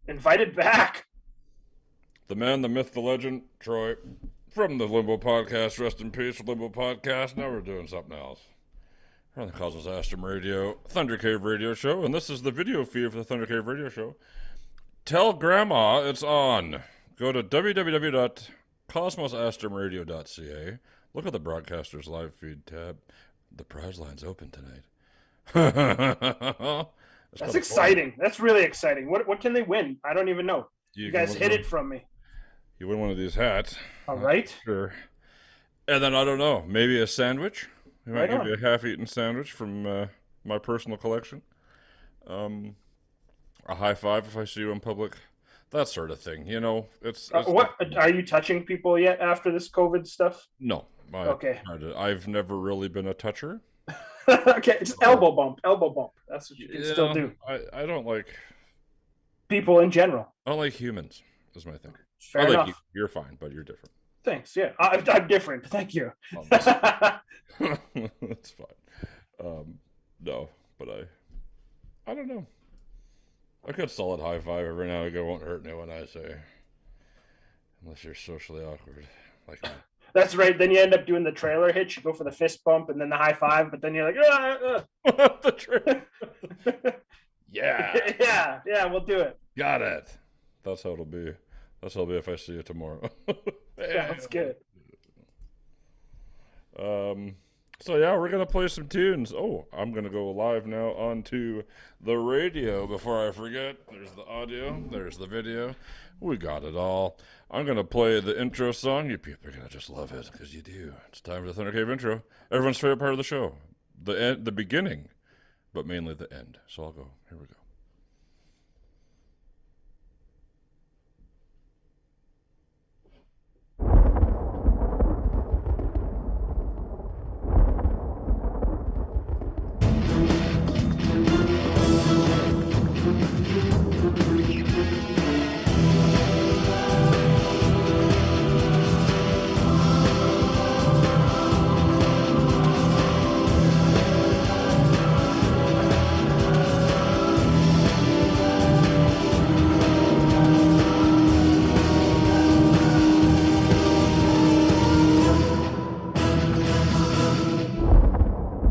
Invited back. The man, the myth, the legend, Troy, from the Limbo Podcast. Rest in peace, Limbo Podcast. Now we're doing something else. We're on the Cosmos Astrum Radio, Thunder Cave Radio Show, and this is the video feed for the Thunder Cave Radio Show. Tell Grandma it's on. Go to www.cosmosastrumradio.ca. Look at the broadcaster's live feed tab. The prize line's open tonight. That's exciting. That's really exciting. What can they win? I don't even know. You guys hid it from me. You win one of these hats. All right. Sure. And then, I don't know, maybe a sandwich. We might give you a half-eaten sandwich from my personal collection. A high five if I see you in public. That sort of thing. You know, it's what are you touching people yet after this COVID stuff? No. Okay. I've never really been a toucher. Okay, it's elbow bump. That's what you can still do. I don't like people in general. I don't like humans. Is my thing. Fair enough. You're fine, but you're different. Thanks. Yeah, I'm different. Thank you. That's fine. No, but I don't know. A good solid high five every now and again won't hurt anyone, I say. Unless you're socially awkward, like me. That's right. Then you end up doing the trailer hitch. You go for the fist bump and then the high five, but then you're like, the trailer. Yeah. Yeah, we'll do it. Got it. That's how it'll be. That's how it'll be if I see you tomorrow. Sounds good. So yeah, we're gonna play some tunes. Oh, I'm gonna go live now onto the radio before I forget. There's the audio, there's the video. We got it all. I'm gonna play the intro song. You people are gonna just love it because you do. It's time for the Thunder Cave intro. Everyone's favorite part of the show, the beginning, but mainly the end. So I'll go. Here we go.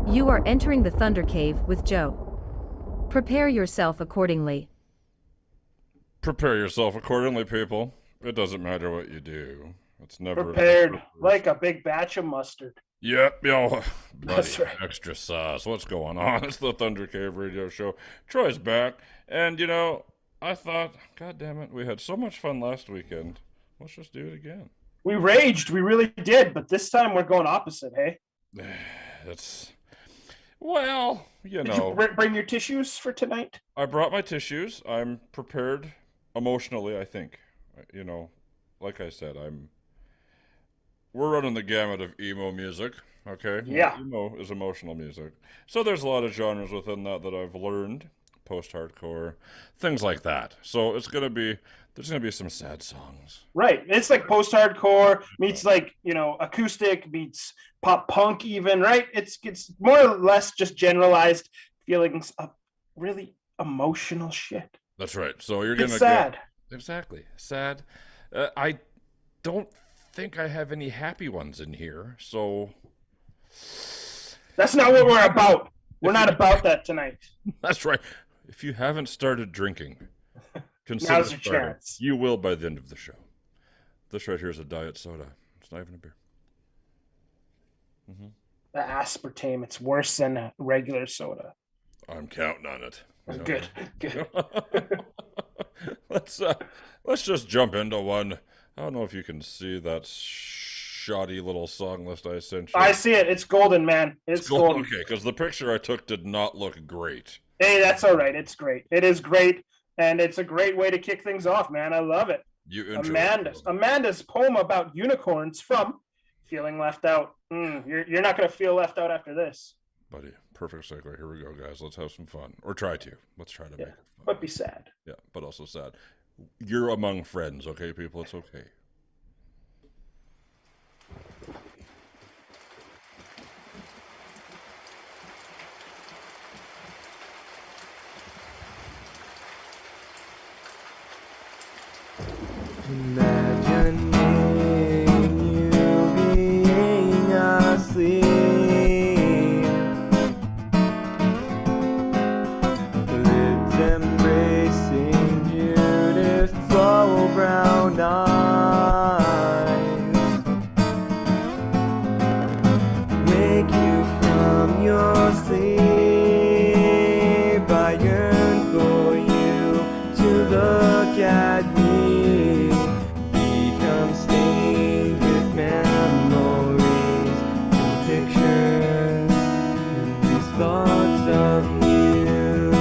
You are entering the Thunder Cave with Joe. Prepare yourself accordingly. Prepare yourself accordingly, people. It doesn't matter what you do. It's never prepared like a big batch of mustard. Yep, yo, That's right. Extra sauce. What's going on? It's the Thunder Cave Radio Show. Troy's back, and you know, I thought, God damn it, we had so much fun last weekend. Let's just do it again. We raged, we really did, but this time we're going opposite. Hey, it's. Well, you know. Did you bring your tissues for tonight? I brought my tissues. I'm prepared emotionally, I think. You know, like I said, we're running the gamut of emo music, okay? Yeah. Emo is emotional music. So there's a lot of genres within that I've learned. Post-hardcore, things like that. So there's going to be some sad songs. Right. It's like post-hardcore meets like, you know, acoustic meets pop punk even, right? It's more or less just generalized feelings of really emotional shit. That's right. So you're going to sad. Exactly. Sad. I don't think I have any happy ones in here. So that's not what we're about. We're not about that tonight. That's right. If you haven't started drinking, consider now's your starting. chance. You will by the end of the show. This right here is a diet soda. It's not even a beer. Mm-hmm. The aspartame, it's worse than a regular soda. I'm counting on it. You know? Good. Let's just jump into one. I don't know if you can see that shoddy little song list I sent you. I see it. It's golden, man. It's golden. Okay, because the picture I took did not look great. Hey, that's all right. It's great. It is great, and it's a great way to kick things off, man. I love it. Amanda's poem about unicorns from Feeling Left Out. You're not going to feel left out after this. Buddy, perfect segue. Here we go, guys. Let's have some fun. Or try to. Let's try to make it fun. But be sad. Yeah, but also sad. You're among friends, okay, people? It's okay. Imagining you being asleep, lips embracing beautiful brown eyes, wake you from your sleep. I yearn for you to look at me, become stained with memories and pictures and these thoughts of you.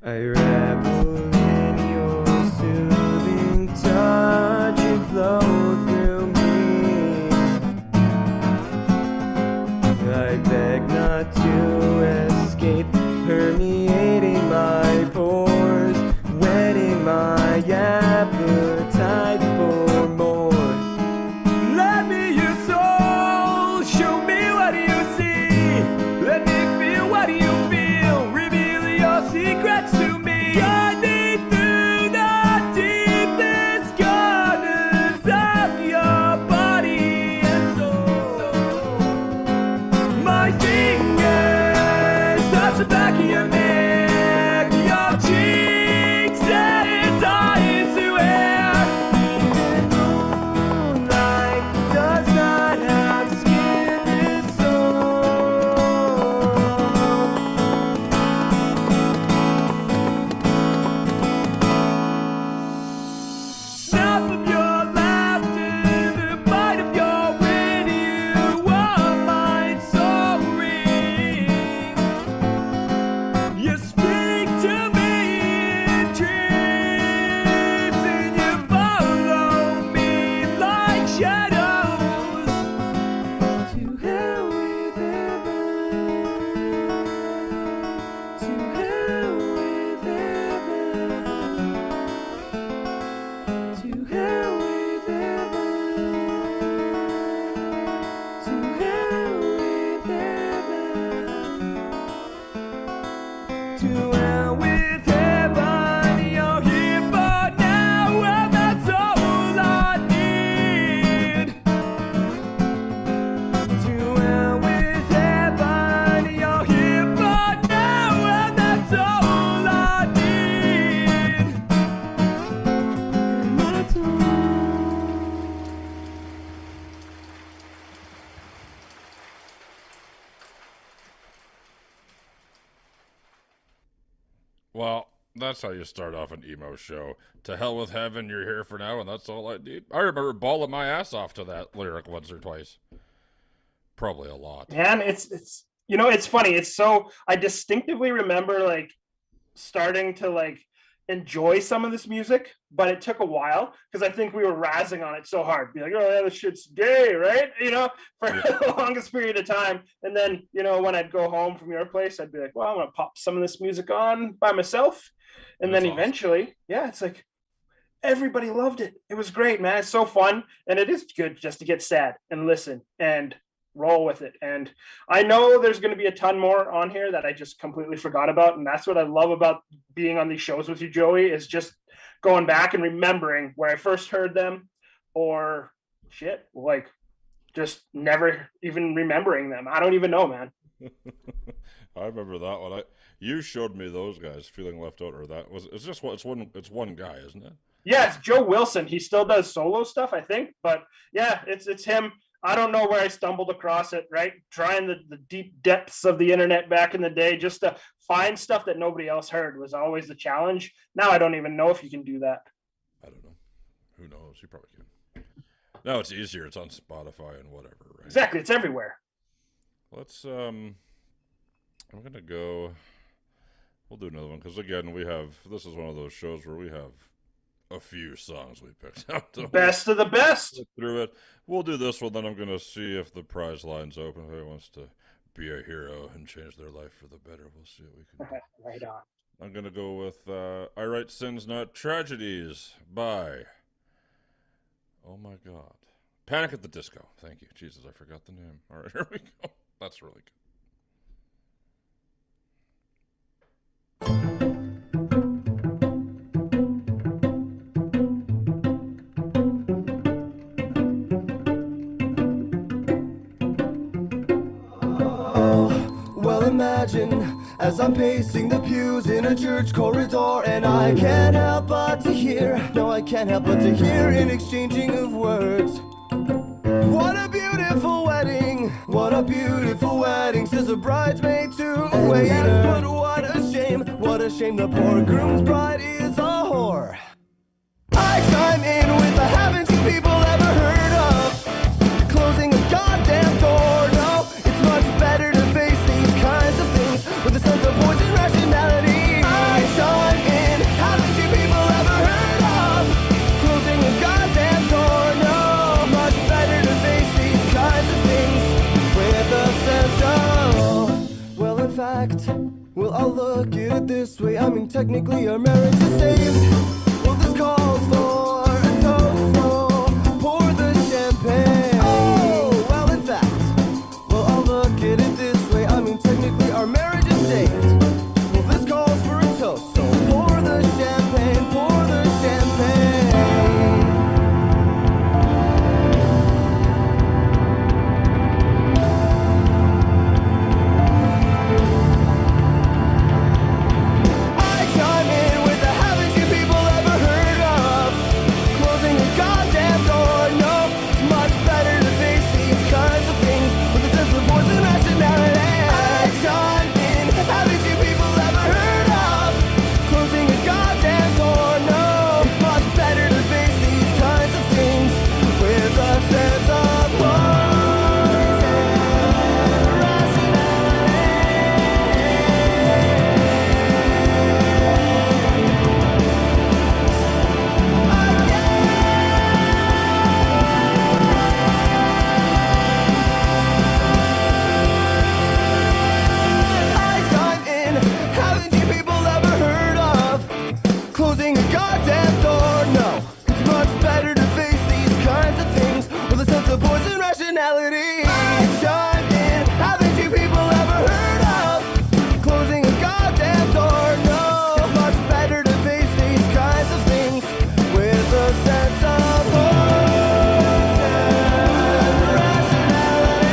I revel in your soothing touch, you flow through me. I beg not to escape, permeating my pores, whetting my appetite for more. Let me your soul, show me what you see. Let me feel what you feel, reveal your secrets to me. Guide me through the deepest gardens of your body and soul. My fingers touch the back of your neck, your cheeks and eyes to air. Moonlight does not have skin and soul. Snuff of your laughter, the bite of your wind, you are my soul ring. You speak to me in dreams, and you follow me like shadows. To hell with heaven, to hell with heaven, to hell with heaven, to hell with heaven. To hell with heaven, you're here for now, and that's all I need. To hell with heaven, you're here for now, and that's all I need. And that's all. Well, that's how you start off an emo show. To hell with heaven, you're here for now, and that's all I need. I remember bawling my ass off to that lyric once or twice. Probably a lot. Man, it's you know, it's funny. It's so I distinctively remember like starting to like enjoy some of this music, but it took a while because I think we were razzing on it so hard. Be like, oh yeah, this shit's gay, right? You know, for the longest period of time. And then, you know, when I'd go home from your place, I'd be like, well, I'm gonna pop some of this music on by myself. And That's then eventually, awesome. Yeah, it's like everybody loved it. It was great, man. It's so fun. And it is good just to get sad and listen and roll with it. And I know there's going to be a ton more on here that I just completely forgot about. And that's what I love about being on these shows with you, Joey, is just going back and remembering where I first heard them, or shit, like just never even remembering them. I don't even know, man. I remember that one. You showed me those guys, Feeling Left Out, or that was, it's one guy, isn't it? Yeah, it's Joe Wilson. He still does solo stuff, I think, but yeah, it's him. I don't know where I stumbled across it, right? Trying the deep depths of the internet back in the day just to find stuff that nobody else heard was always the challenge. Now I don't even know if you can do that. I don't know. Who knows? You probably can. No, it's easier. It's on Spotify and whatever, right? Exactly. It's everywhere. Let's, I'm going to go, we'll do another one because, again, this is one of those shows where we have a few songs we picked out. Best of the best. Through it. We'll do this one, then I'm going to see if the prize line's open. If anyone wants to be a hero and change their life for the better, we'll see what we can do. Right on. I'm going to go with I Write Sins Not Tragedies by, oh my God, Panic at the Disco. Thank you. Jesus, I forgot the name. All right, here we go. That's really good. as I'm pacing the pews in a church corridor, and I can't help but to hear, no, I can't help but to hear an exchanging of words. What a beautiful wedding, what a beautiful wedding, says a bridesmaid to a waiter. Yes, but what a shame the poor groom's bride is a whore. I chime in with a haven't you people ever heard of closing a goddamn door? No, it's much better to face these kinds of things with a sense of poison rationality. I chime in, haven't you people ever heard of closing a goddamn door? No, much better to face these kinds of things with a sense of, well, in fact, well, I'll look at it this way. I mean, technically our marriage is saved. Well, this calls for a toast, so pour the champagne. Oh, well, in fact, well, I'll look at it this way. I mean, technically our marriage is saved. Well, this calls for a toast, so pour the champagne, pour the champagne. I chime in with the haven't you people ever heard of closing a goddamn door? No, it's much better to face these kinds of things with a sense of poison rationality. I chime in, haven't you people ever heard of closing a goddamn door? No, it's much better to face these kinds of things with a sense of poison rationality. I chime in, haven't you people ever heard of closing a goddamn door? No, it's much better to face these kinds of things with a sense of poison rationality. I chime in, haven't you people ever heard of closing a goddamn door? No, it's much better to face these kinds of things with a sense of poison rationality.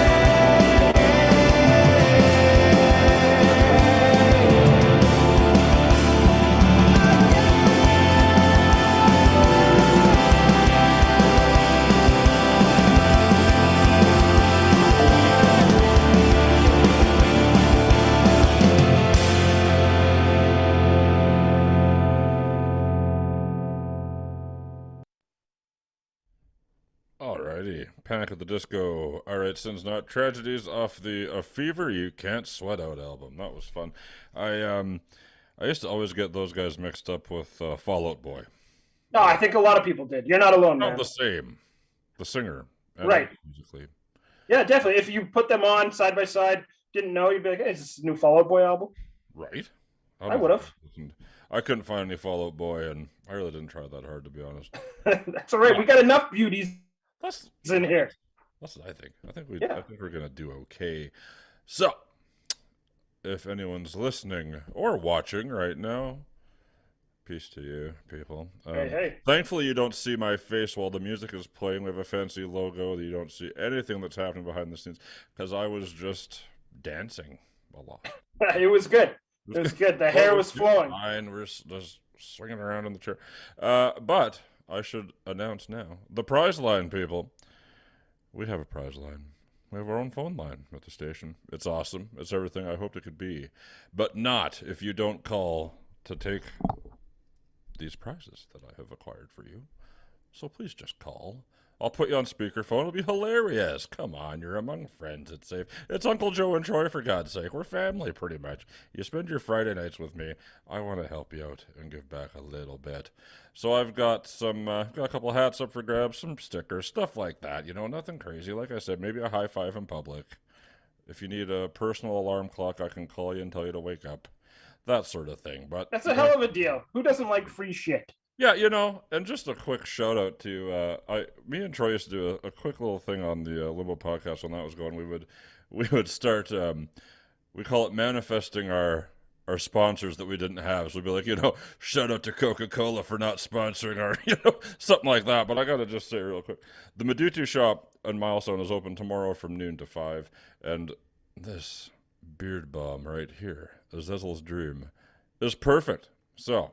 Alrighty, Panic at the Disco. Alright, Sins Not Tragedies off the A Fever You Can't Sweat Out album. That was fun. I used to always get those guys mixed up with Fall Out Boy. No, I think a lot of people did. You're not alone, man. Not the same. The singer. and Right. Musically. Yeah, definitely. If you put them on side by side, didn't know, you'd be like, hey, is this a new Fall Out Boy album? Right. I would have. I couldn't find any Fall Out Boy, and I really didn't try that hard, to be honest. That's all right. We got enough beauties in here. That's what I think. I think we're gonna do okay. So, if anyone's listening or watching right now, peace to you, people. Hey. Thankfully, you don't see my face while the music is playing. We have a fancy logo. You don't see anything that's happening behind the scenes because I was just dancing a lot. It was good. It was good. The hair was flowing. Fine. We're just swinging around in the chair. But I should announce now the prize line, people. We have a prize line. We have our own phone line at the station. It's awesome. It's everything I hoped it could be. But not if you don't call to take these prizes that I have acquired for you. So please just call. I'll put you on speakerphone. It'll be hilarious. Come on, you're among friends. It's safe. It's Uncle Joe and Troy, for God's sake. We're family, pretty much. You spend your Friday nights with me. I want to help you out and give back a little bit. So I've got got a couple hats up for grabs, some stickers, stuff like that. You know, nothing crazy. Like I said, maybe a high five in public. If you need a personal alarm clock, I can call you and tell you to wake up. That sort of thing. But that's a hell of a deal. Who doesn't like free shit? Yeah, you know, and just a quick shout out to me and Troy used to do a quick little thing on the Limbo podcast when that was going. We would start we call it manifesting our sponsors that we didn't have. So we'd be like, you know, shout out to Coca-Cola for not sponsoring our, you know, something like that. But I gotta just say real quick, the Madutu shop in Milestone is open tomorrow from noon to 5, and this Beard Balm right here. Azazel's Dream is perfect. So,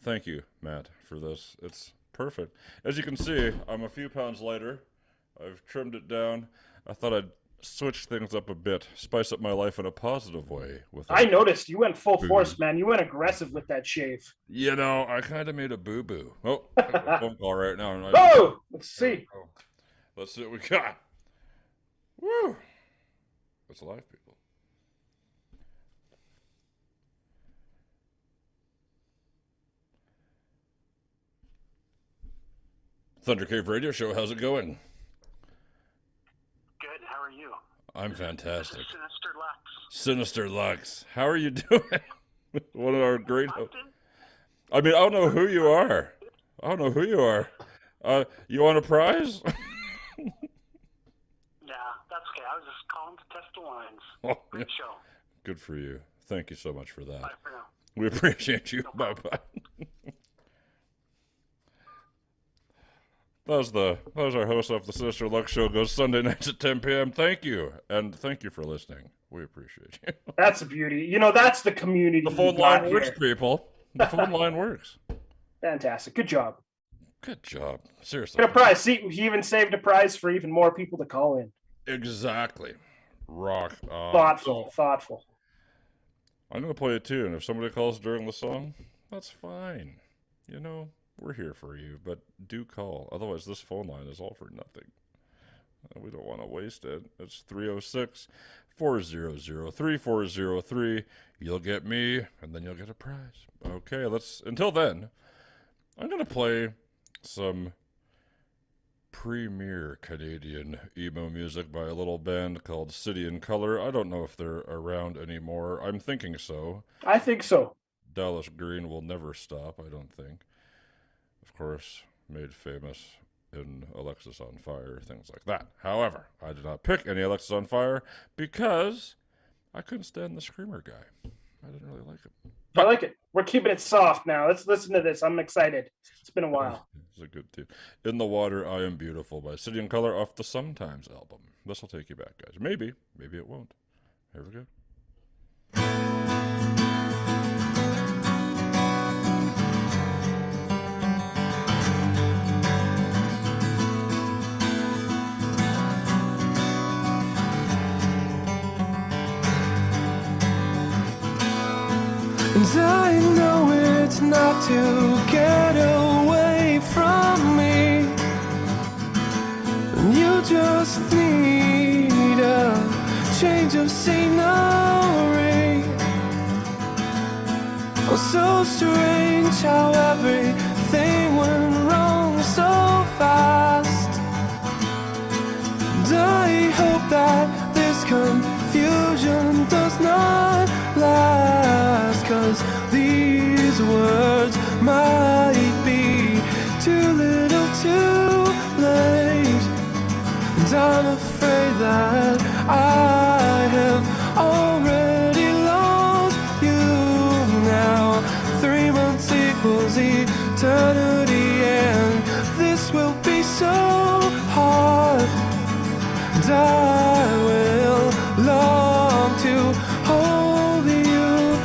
thank you, Matt, for this. It's perfect. As you can see, I'm a few pounds lighter. I've trimmed it down. I thought I'd switch things up a bit, spice up my life in a positive way. I noticed you went full force, man. You went aggressive with that shave. You know, I kind of made a boo-boo. Oh, I got a phone call right now. Oh, let's see. Let's see what we got. Woo! It's live, people. Thunder Cave Radio Show, how's it going? Good, how are you? I'm fantastic. Sinister Lux. Sinister Lux. How are you doing? One of our great hosts. I mean, I don't know who you are. I don't know who you are. You want a prize? Yeah, that's okay. I was just calling to test the lines. Oh, Great show. Good for you. Thank you so much for that. Bye for now. We appreciate you. No Bye-bye. That was our host of the Sinister Lux Show. Goes Sunday nights at 10 p.m. Thank you. And thank you for listening. We appreciate you. That's a beauty. You know, that's the community. The phone line works, people. The phone line works. Fantastic. Good job. Good job. Seriously. Get a prize. See, he even saved a prize for even more people to call in. Exactly. Rock on. Thoughtful. I'm going to play a tune. If somebody calls during the song, that's fine. You know, we're here for you, but do call. Otherwise, this phone line is all for nothing. We don't want to waste it. It's 306-400-3403. You'll get me, and then you'll get a prize. Okay, until then, I'm going to play some premier Canadian emo music by a little band called City in Color. I don't know if they're around anymore. I'm thinking so. I think so. Dallas Green will never stop, I don't think. Of course, made famous in Alexis on Fire, things like that. However, I did not pick any Alexis on Fire because I couldn't stand the screamer guy. I didn't really like him. I like it. We're keeping it soft now. Let's listen to this. I'm excited. It's been a while. It's a good tune. In the Water, I Am Beautiful by City in Color off the Sometimes album. This will take you back, guys. Maybe it won't. Here we go. And I know it's not to get away from me. You just need a change of scenery. Oh, so strange how everything went wrong so fast. And I hope that this confusion does not last, 'cause these words might be too little too late. And I'm afraid that I have already lost you now. 3 months equals eternity, and this will be so hard. And I will long to hold you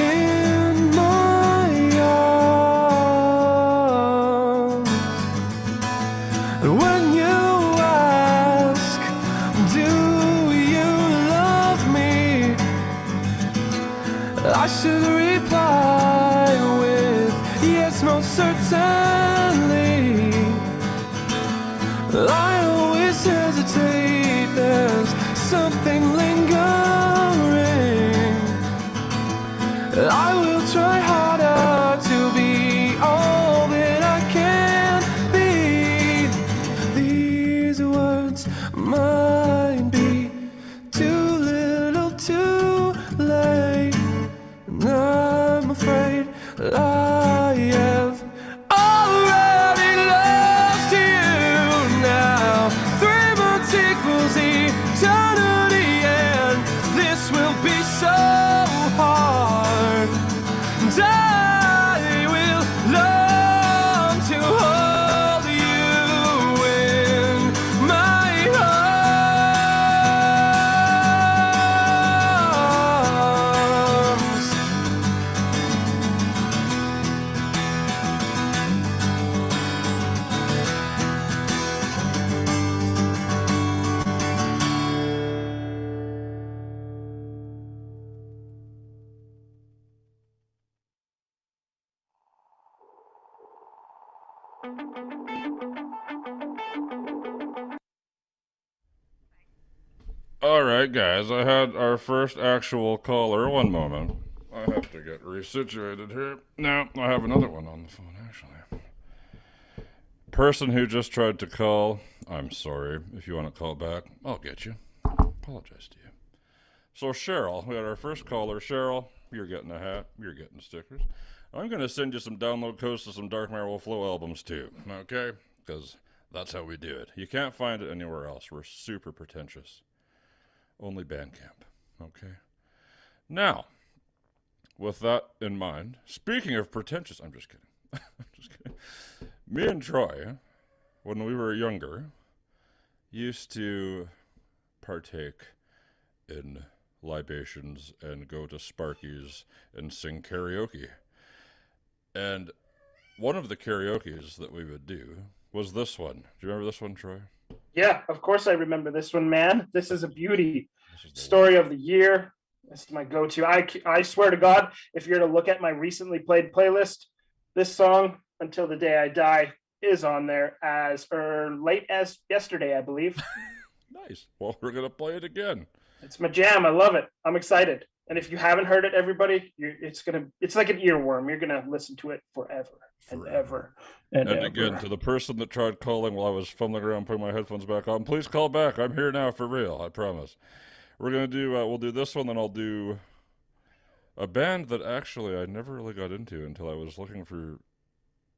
in my arms. And when you ask, do you love me? I should reply with yes, most certainly. I always hesitate, there's something lingering. I will try harder to be all that I can be. These words might be too little too late. And I'm afraid that I have already lost you now. 3 months equals eternity, and this will be so hard. And Alright, guys, I had our first actual caller. One moment. I have to get resituated here. Now, I have another one on the phone, actually. Person who just tried to call, I'm sorry. If you want to call back, I'll get you. Apologize to you. So, Cheryl, we had our first caller. Cheryl, you're getting a hat. You're getting stickers. I'm going to send you some download codes to some Dark Marrow Flow albums, too. Okay? Because that's how we do it. You can't find it anywhere else. We're super pretentious. Only Bandcamp. Okay? Now, with that in mind, speaking of pretentious, I'm just kidding. I'm just kidding. Me and Troy, when we were younger, used to partake in libations and go to Sparky's and sing karaoke. And one of the karaokes that we would do was this one. Do you remember this one, Troy? Yeah, of course I remember this one, man. This is a beauty. Story of the year. This is my go-to. I swear to God, if you're to look at my recently played playlist, this song, Until the Day I Die, is on there as late as yesterday, I believe. Nice. Well, we're going to play it again. It's my jam. I love it. I'm excited. And if you haven't heard it, everybody, it's like an earworm. You're going to listen to it forever and ever. And again, to the person that tried calling while I was fumbling around putting my headphones back on, please call back. I'm here now for real. I promise. We're going to do, we'll do this one, then I'll do a band that actually I never really got into until I was looking for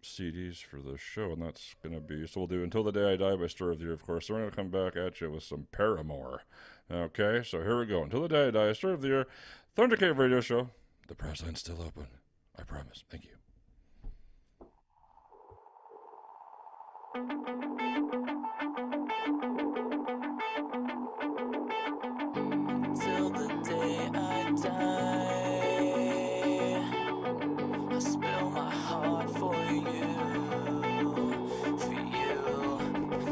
CDs for this show, and that's going to be, so we'll do Until the Day I Die by Story of the Year, of course. So we're going to come back at you with some Paramore. Okay, so here we go. Until the Day I Die, Story of the Year, Thunder Cave Radio Show. The press line's still open. I promise. Thank you. Till the day I die, I spill my heart for you.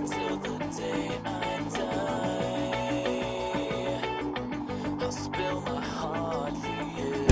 Till the day I die, I'll spill my heart for you.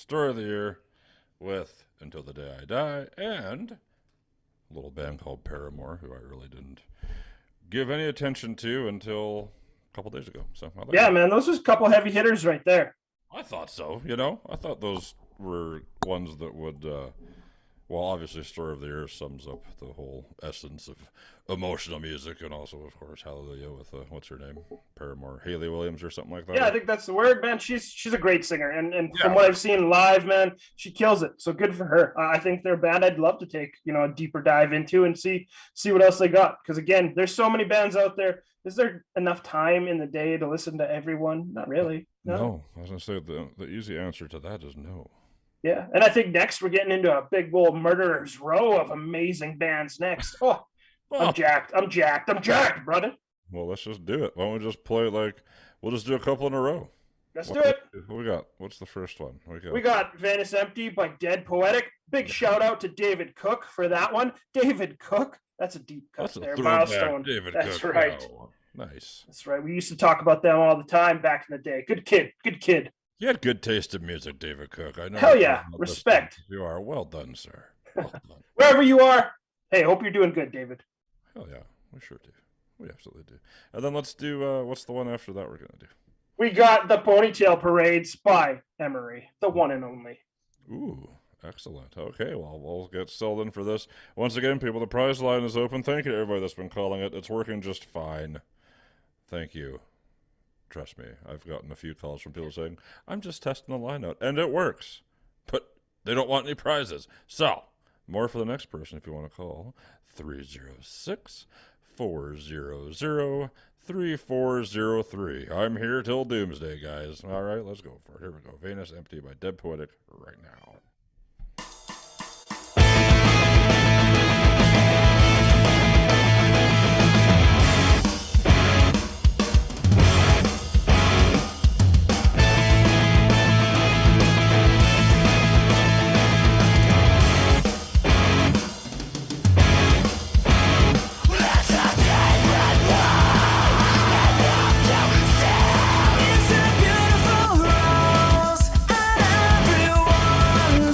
Story of the Year with Until the Day I Die and a little band called Paramore, who I really didn't give any attention to until a couple days ago. So yeah, man, those was a couple heavy hitters right there. I thought so, I thought those were ones that would, well, obviously Story of the Year sums up the whole essence of emotional music, and also, of course, Hallelujah with, what's her name? Paramore, Hayley Williams or something like that. Yeah, I think that's the word, man. She's a great singer, and from what I've seen live, man, she kills it. So good for her. I think they're a band I'd love to take, a deeper dive into and see what else they got. Because again, there's so many bands out there. Is there enough time in the day to listen to everyone? Not really. No. I was going to say the easy answer to that is no. Yeah, and I think next we're getting into a big old murderer's row of amazing bands next. Oh, I'm jacked, brother. Well, let's just do it. Why don't we just play we'll just do a couple in a row. Let's do it. What we got? What's the first one? We got Venice Empty by Dead Poetic. Big shout out to David Cook for that one. David Cook. That's a deep cut there. Milestone. David That's Cook. right. Oh, nice. That's right. We used to talk about them all the time back in the day. Good kid. You had good taste in music, David Cook. I know. Hell yeah. Respect. You are. Well done, sir. Well done. Wherever you are. Hey, hope you're doing good, David. Hell yeah. We sure do. We absolutely do. And then let's do, what's the one after that we're going to do? We got the Ponytail Parades by Emery, the one and only. Ooh. Excellent. Okay, well, we'll get settled in for this. Once again, people, the prize line is open. Thank you to everybody that's been calling it. It's working just fine. Thank you. Trust me, I've gotten a few calls from people saying, I'm just testing the line out, and it works. But they don't want any prizes. So, more for the next person if you want to call. 306-400-3403. I'm here till doomsday, guys. All right, let's go for it. Here we go. Venus Empty by Dead Poetic right now. It's a beautiful rose, and everyone's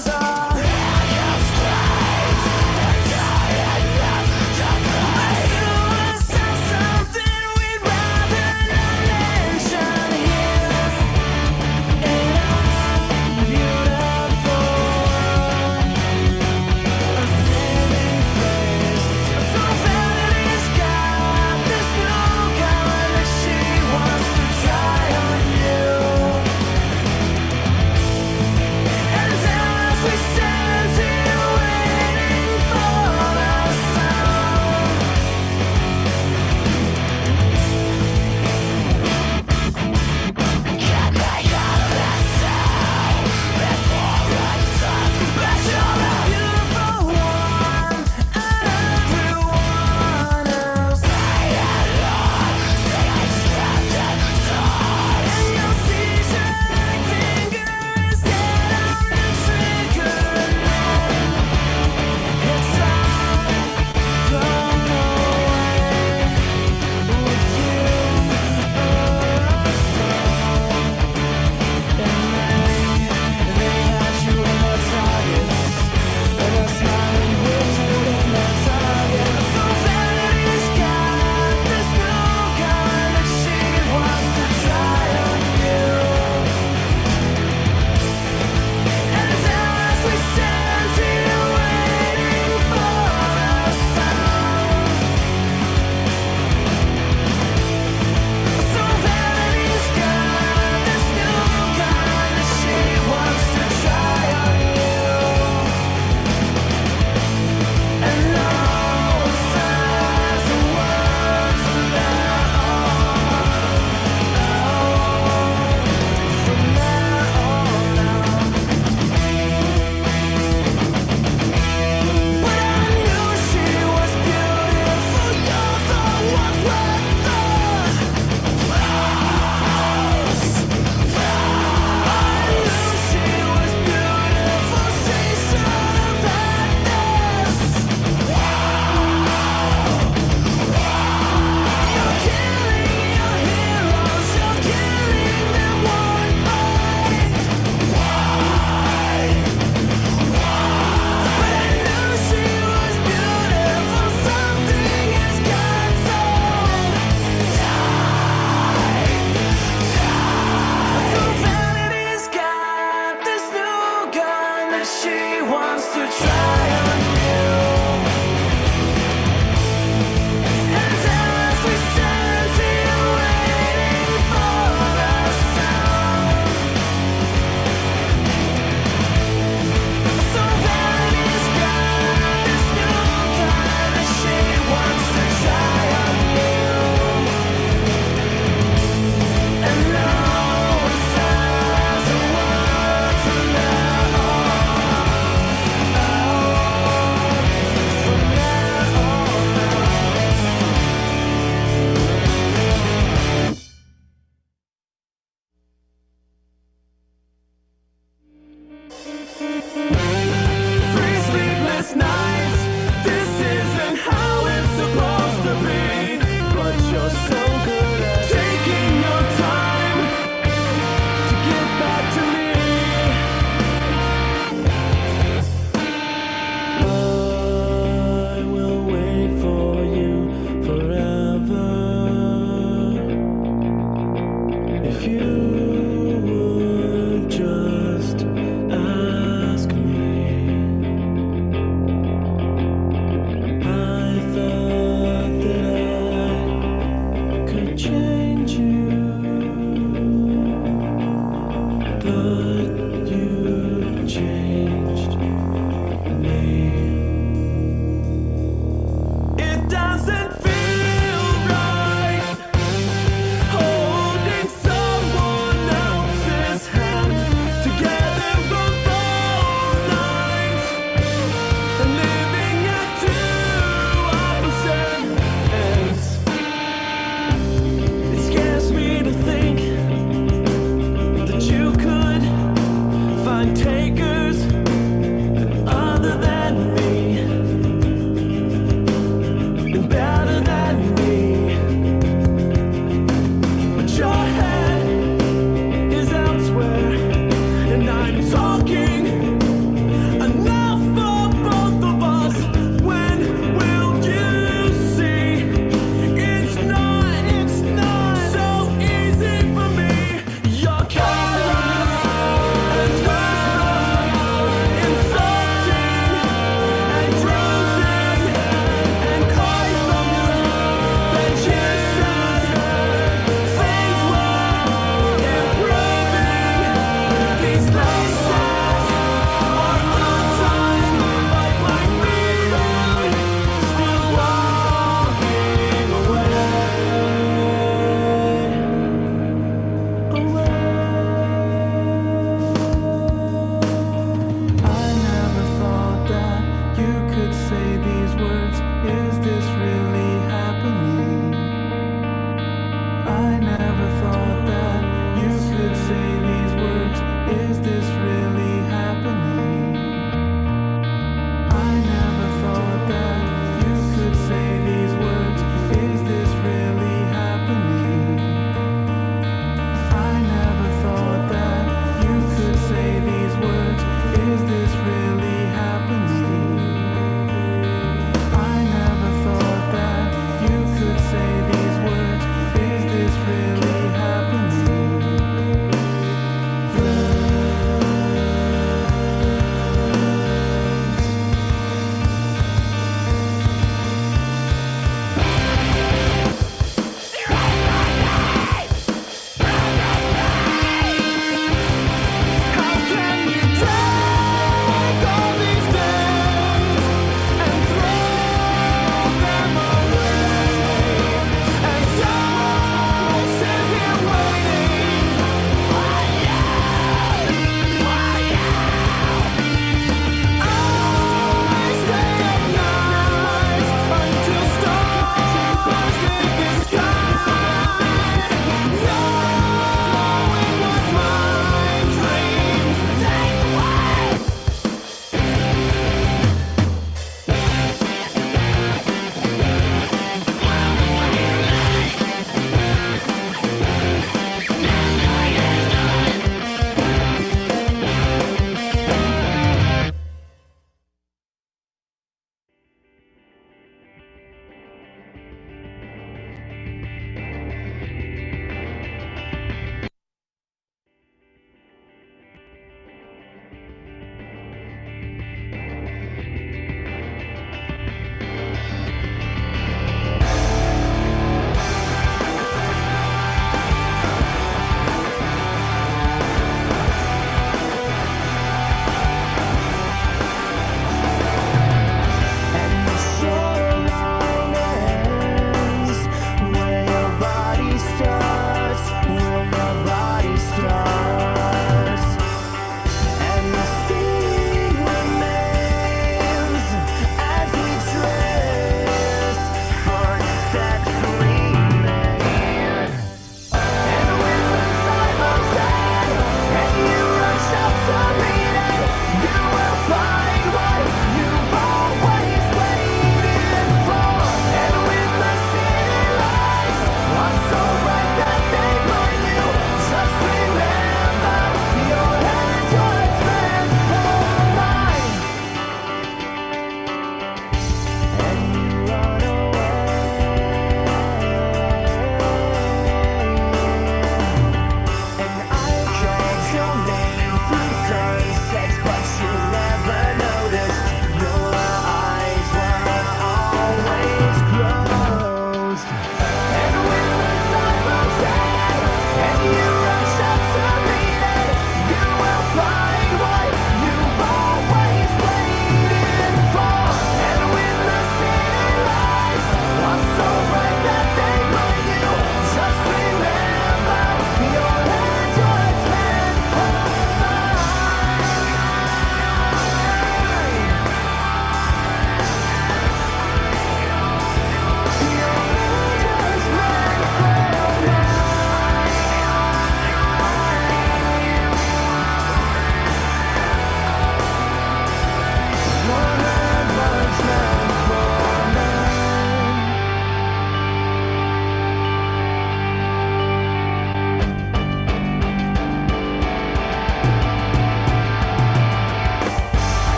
try on you. And as we stand here waiting for the sound, so when he's gone, this new kind of she wants to try on you. And no one says a word from now on.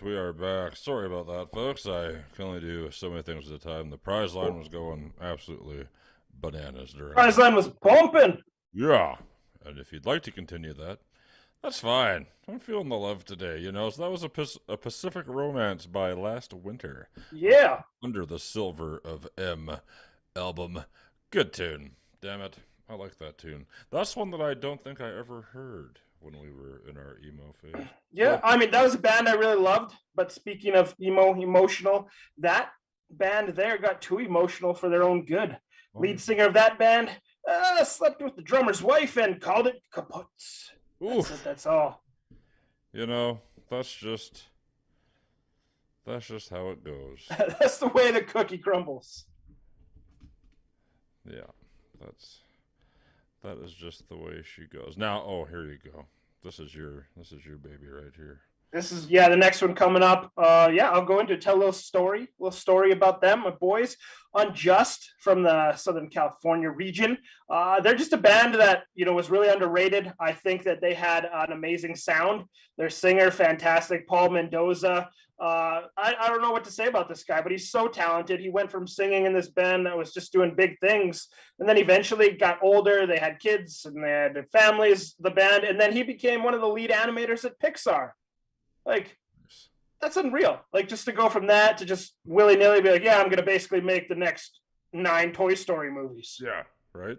right, we are back. Sorry about that, folks. I can only do so many things at a time. The prize line was going absolutely bananas during Prize line was bumping. Yeah, and if you'd like to continue that, that's fine. I'm feeling the love today, you know. So that was a Pacific Romance by Last Winter. Yeah. Under the Silver of M album. Good tune. Damn it. I like that tune. That's one that I don't think I ever heard when we were in our emo phase. Yeah, I mean, that was a band I really loved. But speaking of emotional, that band there got too emotional for their own good. Lead singer of that band slept with the drummer's wife and called it kaputs. That's all. You know, that's just how it goes. That's the way the cookie crumbles. Yeah, that is just the way she goes. Now, here you go. This is your baby right here. This is the next one coming up. I'll go into tell a little story about them, my boys. Unjust from the Southern California region. They're just a band that was really underrated. I think that they had an amazing sound. Their singer, fantastic, Paul Mendoza. I don't know what to say about this guy, but he's so talented. He went from singing in this band that was just doing big things, and then eventually got older. They had kids and they had families, the band, and then he became one of the lead animators at Pixar. Like, that's unreal. Like, just to go from that to just willy-nilly be like, yeah, I'm going to basically make the next 9 Toy Story movies. Yeah, right?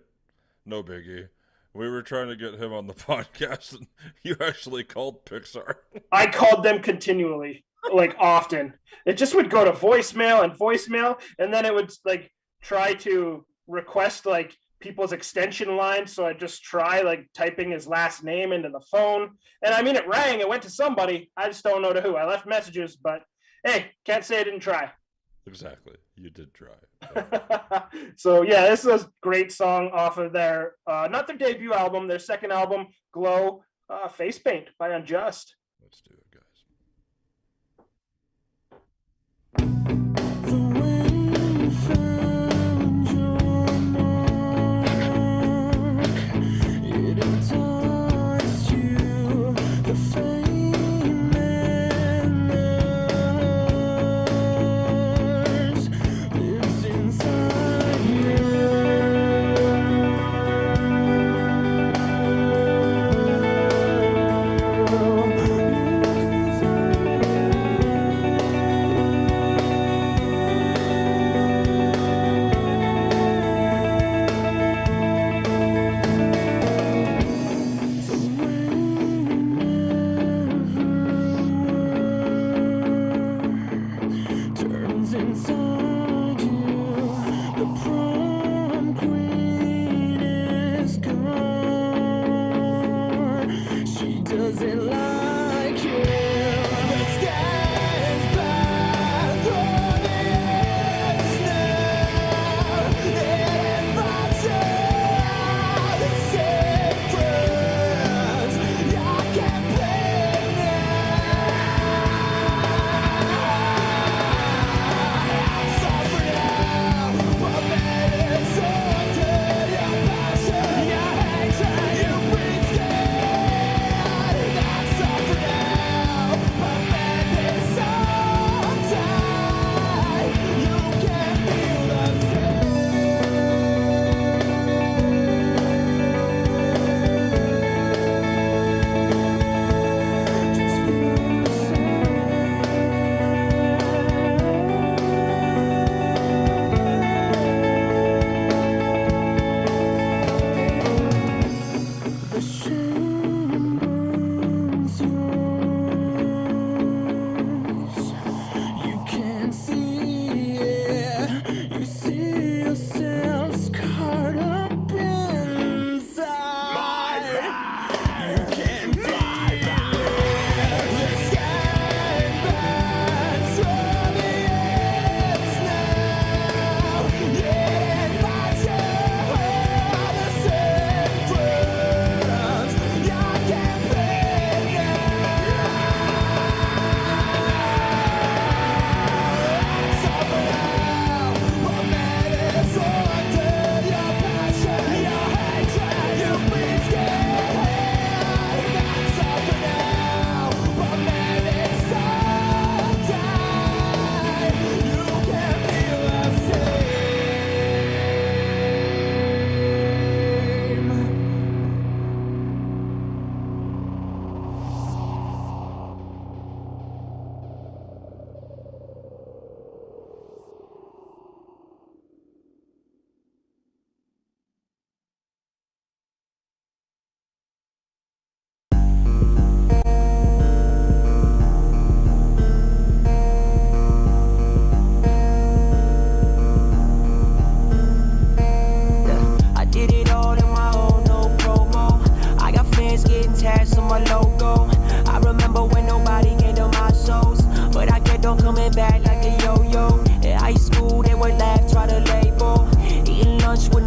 No biggie. We were trying to get him on the podcast, and you actually called Pixar. I called them continually, like, often. It just would go to voicemail, and then it would, like, try to request, like, people's extension line, so I just try like typing his last name into the phone, and I mean it rang. It went to somebody. I just don't know to who. I left messages, but hey, can't say I didn't try. Exactly, you did try. So yeah, this is a great song off of their not their debut album, their second album, Glow, Face Paint by Unjust. Let's do it, guys.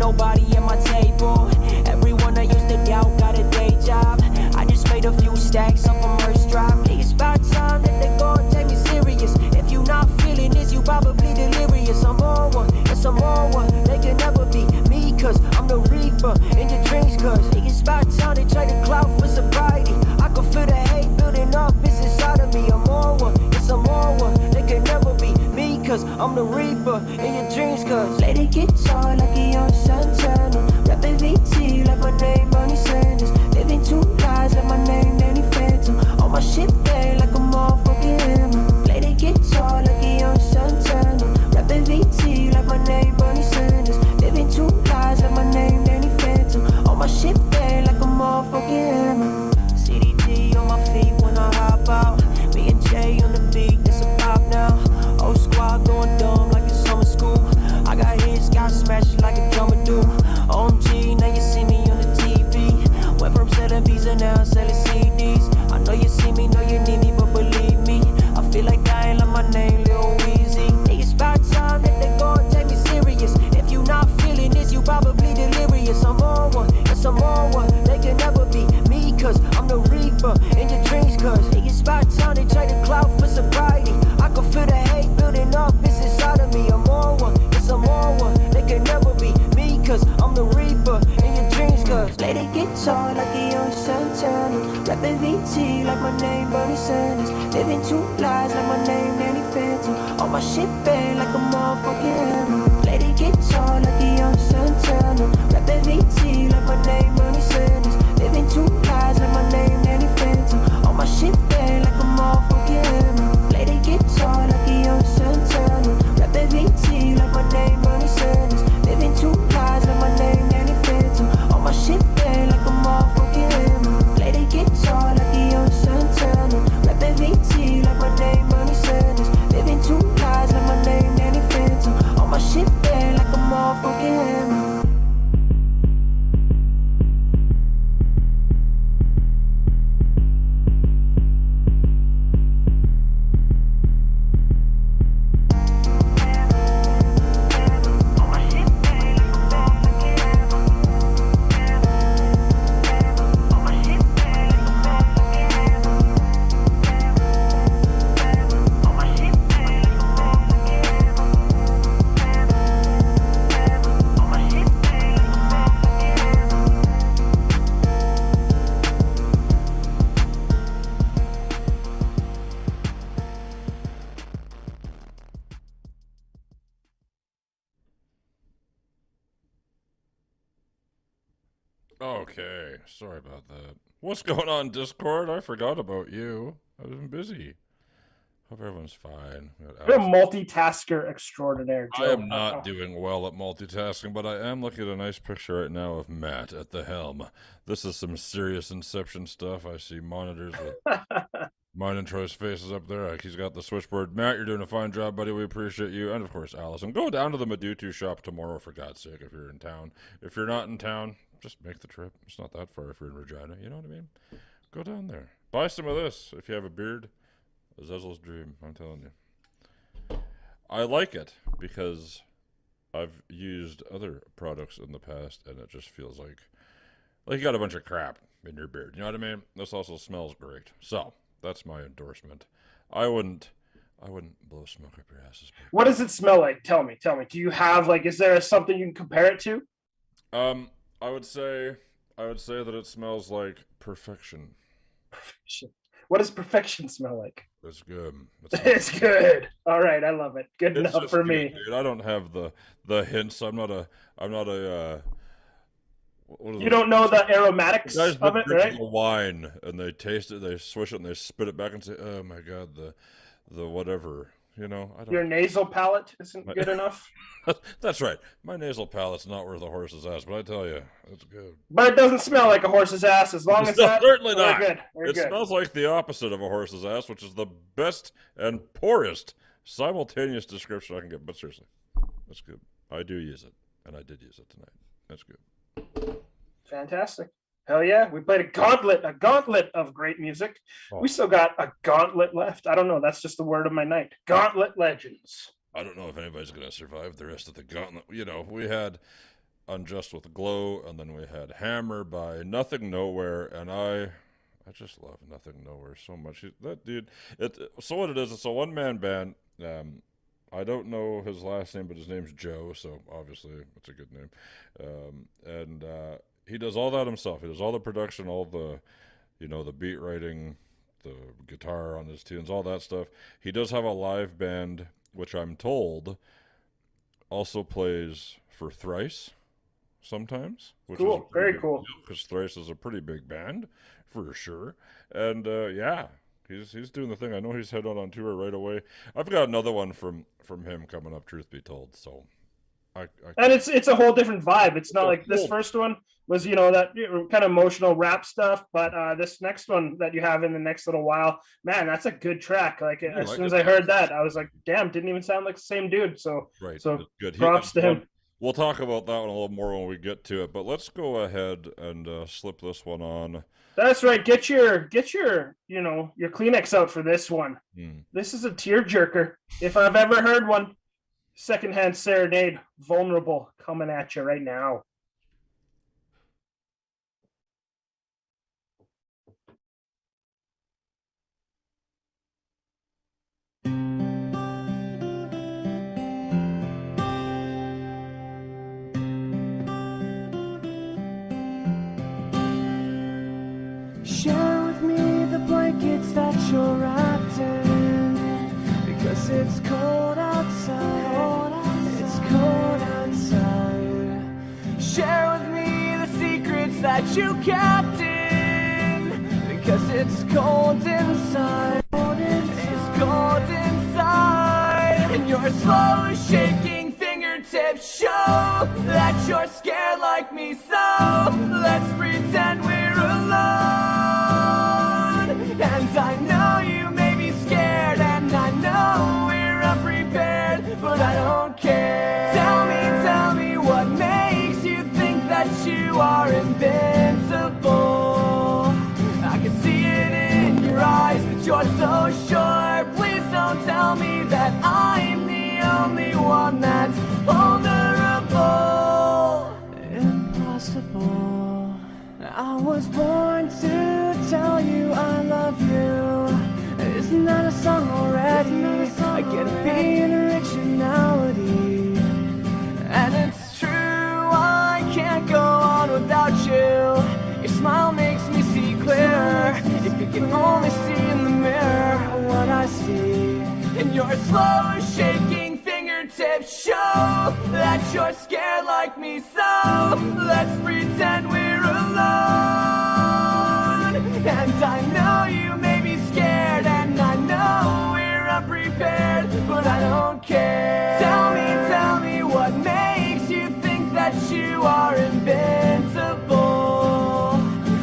nobody at my table. Everyone I used to doubt got a day job. I just made a few stacks off a merch drop. It's about time that they go and take me serious. If you not feeling this, you probably delirious. I'm on one, yes I'm on one. They can never be me, cause I'm the reaper in your dreams, cause it's about time they try to clout for sobriety. I can feel the hate building up, it's inside of me. I'm on one, yes I'm on one. They can never be me, cause I'm the reaper in your dreams, cause lady guitar like a young Santana. Rapping VT like my name Bernie Sanders. Living two lives like my name Danny Phantom. On my shit bang like a motherfucking hammer. Lady guitar like a young Santana. Rapping VT like my name Bernie Sanders. Living two lives like my name Danny Phantom. On my shit bang like a motherfucking hammer. CDT on my feet when I hop out. Me and Jay on the beat, that's a pop now. Old squad going dumb like it's summer school. I got hits, got smashed like a drummer do. OMG, now you see me on the TV. Went from selling beats and now selling CDs. I know you see me, know you need me, but believe me, I feel like dying like my name, Lil Weezy. It's about time that they go and take me serious. If you not feeling this, you probably delirious. I'm on one, yes I'm on one. They can never be me, cause I'm the reaper in your dreams, cause it's about time they try to clout for sobriety. I can feel the hate building up, it's inside of me. I'm on one, yes I'm on one. They can never be me, cause I'm the reaper in your dreams, cause lady guitar like a young Santana. Rapping VT like my name Bernie Sanders. Living two lives like my name Danny Phantom. On my shit bang like a motherfucking hammer. Lady guitar like a young Santana. Rapping VT like my name Bernie Sanders. Living two lives like my name Danny Phantom. On my shit bang like a motherfucking hammer. Lady guitar like a young Santana. Rapping VT like my name Bernie Sanders. Living two lives like my name Danny Phantom. On my shit bang like a motherfucking hammer. Lady guitar like a young Santana. Rapping VT like my name Bernie Sanders. Living two lives like my name Danny Phantom. On my shit bang like a motherfucking hammer. Okay, sorry about that. What's going on, Discord? I forgot about you. I've been busy. Hope everyone's fine. You're a multitasker extraordinaire, Joe. I am not doing well at multitasking, but I am looking at a nice picture right now of Matt at the helm. This is some serious Inception stuff. I see monitors with mine and Troy's faces up there. He's got the switchboard. Matt, you're doing a fine job, buddy. We appreciate you. And, of course, Allison. Go down to the Madutu shop tomorrow, for God's sake, if you're in town. If you're not in town, just make the trip. It's not that far if you're in Regina. You know what I mean? Go down there. Buy some of this if you have a beard. Azazel's dream, I'm telling you. I like it because I've used other products in the past, and it just feels like you got a bunch of crap in your beard. You know what I mean? This also smells great. So, that's my endorsement. I wouldn't blow smoke up your asses. What does it smell like? Tell me. Do you have, is there something you can compare it to? I would say that it smells like perfection. Perfection. What does perfection smell like? It's good. It's good. All right, I love it. Good enough for me. Dude. I don't have the hints. I'm not a. You don't know the aromatics guys of it, right? Wine, and they taste it, they swish it, and they spit it back and say, "Oh my god, the whatever." You know, I don't. Your nasal palate isn't good enough. That's right. My nasal palate's not worth a horse's ass, but I tell you, it's good. But it doesn't smell like a horse's ass as long as that. Certainly not. We're good. We're good. Smells like the opposite of a horse's ass, which is the best and poorest simultaneous description I can get. But seriously, that's good. I do use it, and I did use it tonight. That's good. Fantastic. Hell yeah. We played a gauntlet of great music. Oh. We still got a gauntlet left. I don't know. That's just the word of my night. Gauntlet Legends. I don't know if anybody's going to survive the rest of the gauntlet. You know, we had Unjust with Glow, and then we had Hammer by Nothing Nowhere, and I just love Nothing Nowhere so much. That dude, so what it is, it's a one-man band. I don't know his last name, but his name's Joe, so obviously it's a good name. And he does all that himself. He does all the production, all the, the beat writing, the guitar on his tunes, all that stuff. He does have a live band, which I'm told also plays for Thrice sometimes. Which cool, is very cool. Because Thrice is a pretty big band, for sure. And yeah, he's doing the thing. I know he's heading out on tour right away. I've got another one from him coming up, truth be told. So, and it's a whole different vibe. It's not like this first one was, that kind of emotional rap stuff, but this next one that you have in the next little while, man, that's a good track. Like as soon as I heard that, I was like, damn, didn't even sound like the same dude. So right, so good. Props to him. We'll talk about that one a little more when we get to it, but let's go ahead and slip this one on. That's right. Get your your Kleenex out for this one. This is a tearjerker, if I've ever heard one. Secondhand Serenade, Vulnerable, coming at you right now. Share with me the blankets that you're wrapped in, because it's cold outside. It's cold outside. Share with me the secrets that you kept in, because it's cold inside. It's cold inside. And your slow shaking fingertips show that you're scared like me, so let's pretend we're alone. And I know you may be scared, and I know we're unprepared, but I don't care. Tell me what makes you think that you are invincible. I can see it in your eyes that you're so sure. Please don't tell me that I'm the only one that's vulnerable. Impossible. I was born to tell you I love you. Isn't that a song already? I get to be an originality. And it's true, I can't go on without you. Your smile makes me see clearer. If you can only see in the mirror what I see. And your slow shaking fingertips show that you're scared like me, so let's pretend we're alone. And I know you may be scared, and I know we're unprepared, but I don't care. Tell me what makes you think that you are invincible.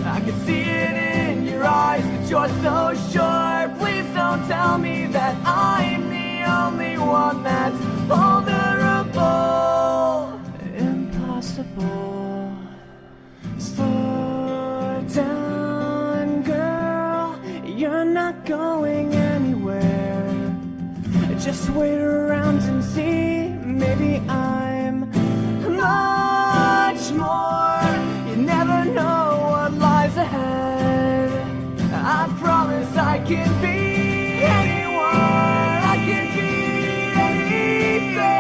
I can see it in your eyes that you're so sure. Please don't tell me that I'm the only one that's vulnerable. Impossible. Slow down, girl. You're not going anywhere. Just wait around and see. Maybe I'm much more. You never know what lies ahead. I promise I can be anyone. I can be anything.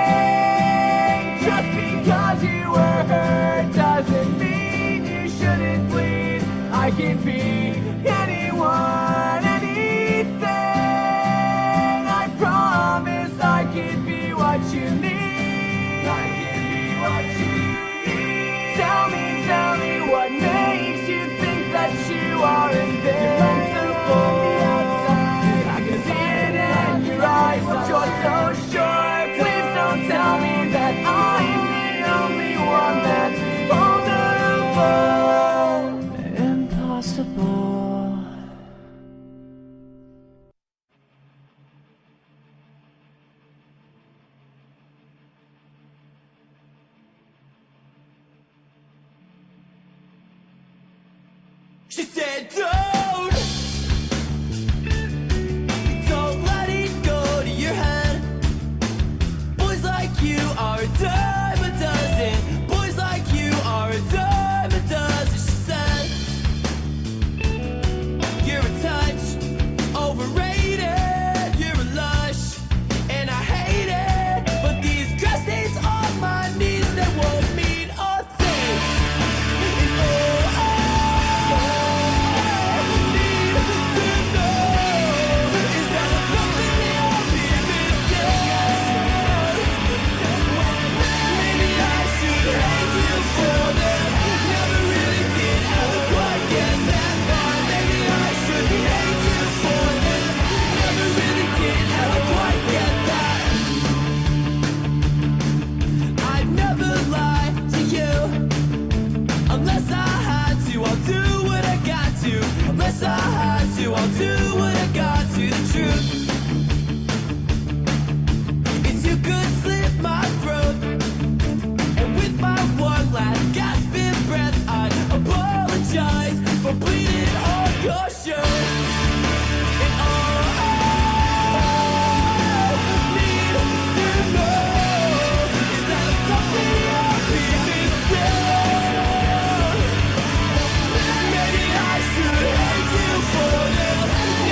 Just because you were hurt doesn't mean you shouldn't bleed. I can be anyone, anything. I promise I can be what you need. I can be what you need. Tell me what makes you think that you are invincible. I can see it in your eyes that you're so sure. Please don't tell me that I'm the only one that's vulnerable. Impossible. She said, don't let it go to your head. Boys like you are a dime a dozen. Boys like you guess I had to. I'll do what I got to the truth. Is you could slit my throat, and with my one last gasping breath, I'd apologize for bleeding on your shirt. And all I need to know is that I'm something I'll be missing. Maybe I should hate you for this.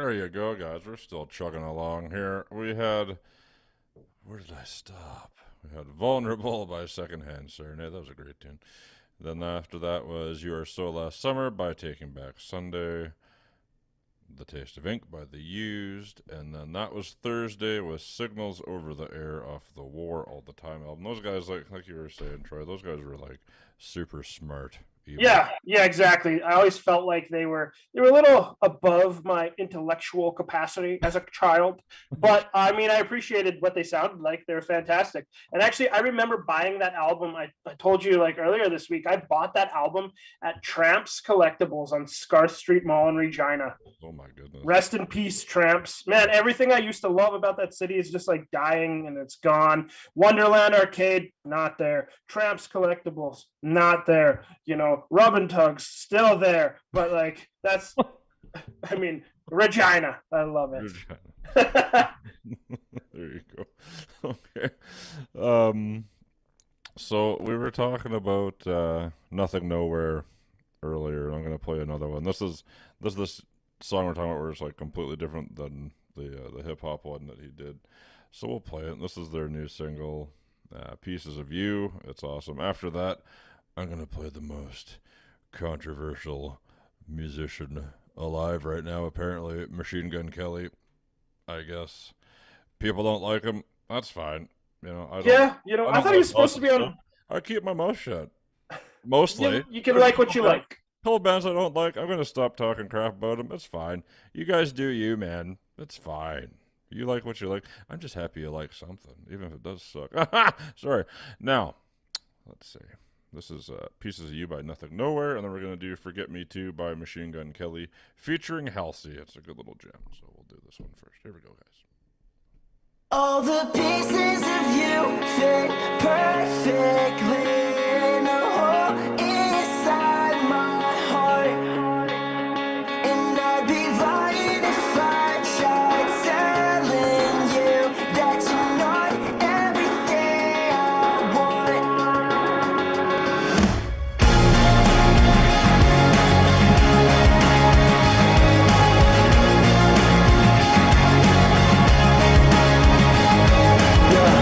there you go, guys. We're still chugging along here. We had, where did I stop? We had Vulnerable by Secondhand Serenade. That was a great tune. Then after that was You Are So Last Summer by Taking Back Sunday. The Taste of Ink by The Used. And then that was Thursday with Signals Over the Air off the War All the Time album. Those guys, like you were saying, Troy, those guys were like super smart. Yeah, exactly. I always felt like they were a little above my intellectual capacity as a child, but I mean, I appreciated what they sounded like. They were fantastic. And actually, I remember buying that album. I told you like earlier this week, I bought that album at Tramps Collectibles on Scarth Street Mall in Regina. Oh my goodness. Rest in peace, Tramps. Man, everything I used to love about that city is just like dying and it's gone. Wonderland Arcade, not there. Tramps Collectibles, not there. You know, Rub and Tugs, still there. But like, that's, I mean, Regina. I love it. There you go. Okay. So we were talking about Nothing Nowhere earlier. I'm going to play another one. This song we're talking about where it's like completely different than the hip hop one that he did. So we'll play it. This is their new single, Pieces of You. It's awesome. After that, I'm going to play the most controversial musician alive right now, apparently, Machine Gun Kelly. I guess people don't like him. That's fine. You know, I thought he was supposed to be on. I keep my mouth shut. Mostly. You can like what you like. Whole bands I don't like, I'm going to stop talking crap about them. It's fine. You guys do you, man. It's fine. You like what you like. I'm just happy you like something, even if it does suck. Sorry. Now, let's see. This is Pieces of You by Nothing Nowhere, and then we're going to do Forget Me Too by Machine Gun Kelly, featuring Halsey. It's a good little gem, so we'll do this one first. Here we go, guys. All the pieces of you fit perfectly in a hole inside my heart, and I'd be lying if I tried telling you that you're not everything I want.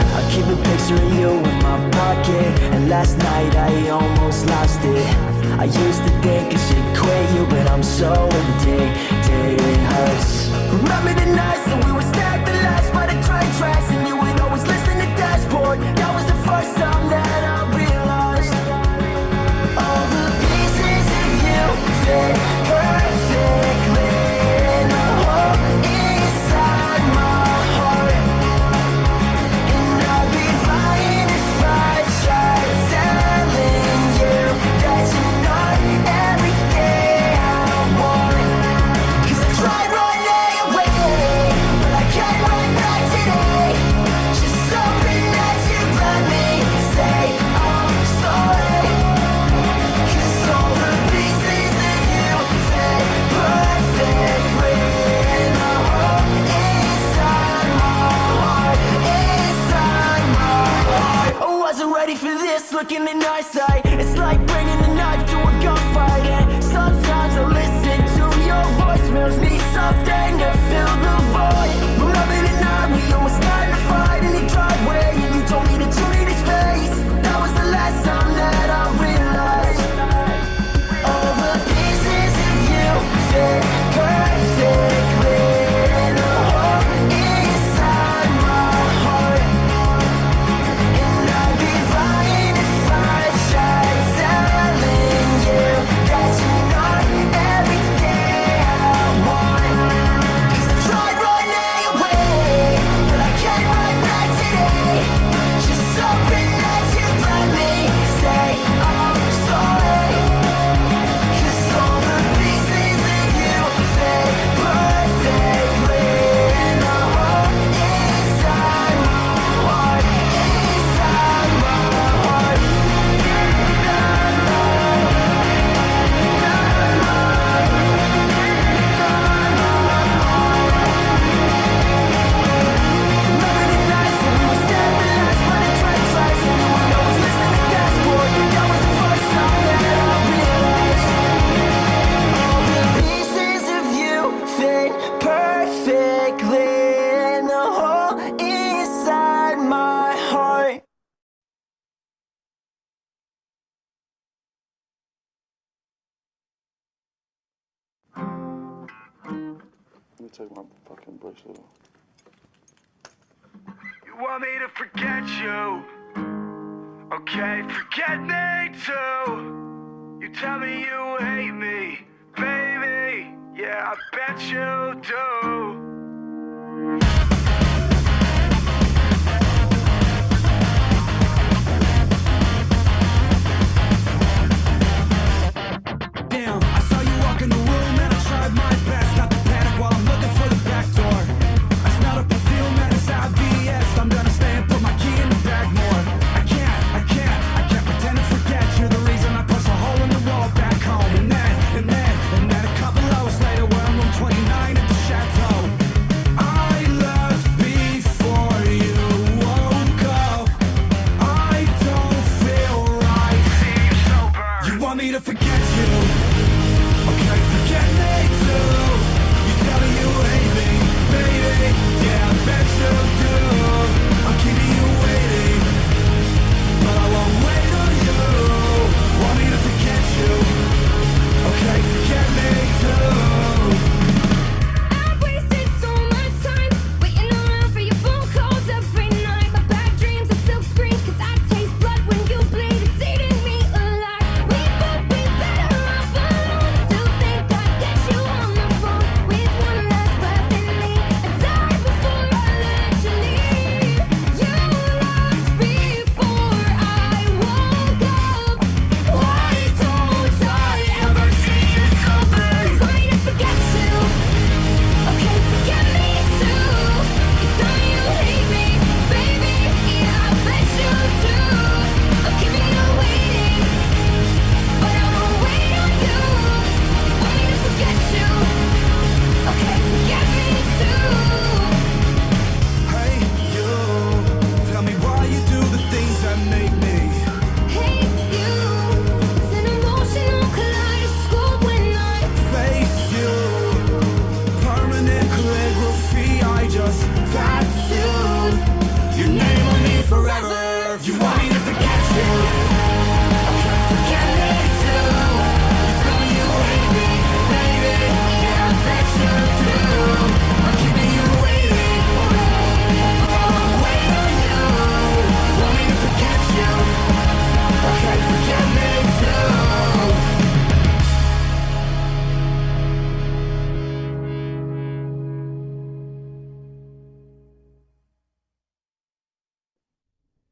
I keep a picture of you in my pocket, and last night I almost lost it. I used to think I should quit you, but I'm so addicted, it hurts. Remember the nights that we would stack the last by the train tracks, and you would always listen to Dashboard. That was the first time that I realized all the pieces of you fit perfectly in a hole inside my heart. I'd be lying if I tried telling you that you're not everything I want. Let me take my fucking bracelet off. You want me to forget you? Okay, forget me too. You tell me you hate me, baby. Yeah, I bet you do. Damn, I saw you walk in the room and I tried my best not to panic while I'm looking for the back door. I smelled a perfume and it's obvious. I'm gonna stay and put my key in the bag more. I can't pretend to forget. You're the reason I punched a hole in the wall back home. And then a couple hours later we're in room 29 at the chateau. I left before you woke up. I don't feel right. Seem sober. You want me to forget you? Okay, forget me too. You tell me you hate me, baby. Yeah, I bet you do. I'm keeping you waiting, but I won't wait on you. Want me to forget you? Okay, forget me too. I've wasted so much time waiting around for your phone calls every night. My bad dreams are silk screens, 'cause I taste blood when you bleed. It's eating me alive. We both be better off alone. Still think I'd get you on the phone with one last breath in me. I died before I let you leave. You left before I woke up. Why don't I ever see you sober? Trying to forget you. Okay, forget me too. You tell me you hate me, baby. Yeah, I bet you do. I'm keeping you waiting, but I won't wait on you. You want me to forget you? Okay, forget me too. Hey, you. Tell me why you do the things that make me. Hate you. It's an emotional kaleidoscope when I Face you, permanent calligraphy. I just tattooed your name on me forever. You want me to forget you? Okay, forget me too. You tell me you hate me, baby. Yeah, I bet you do. I'm keeping you waiting, but I won't wait on you. Want me to forget you? Okay, forget me too.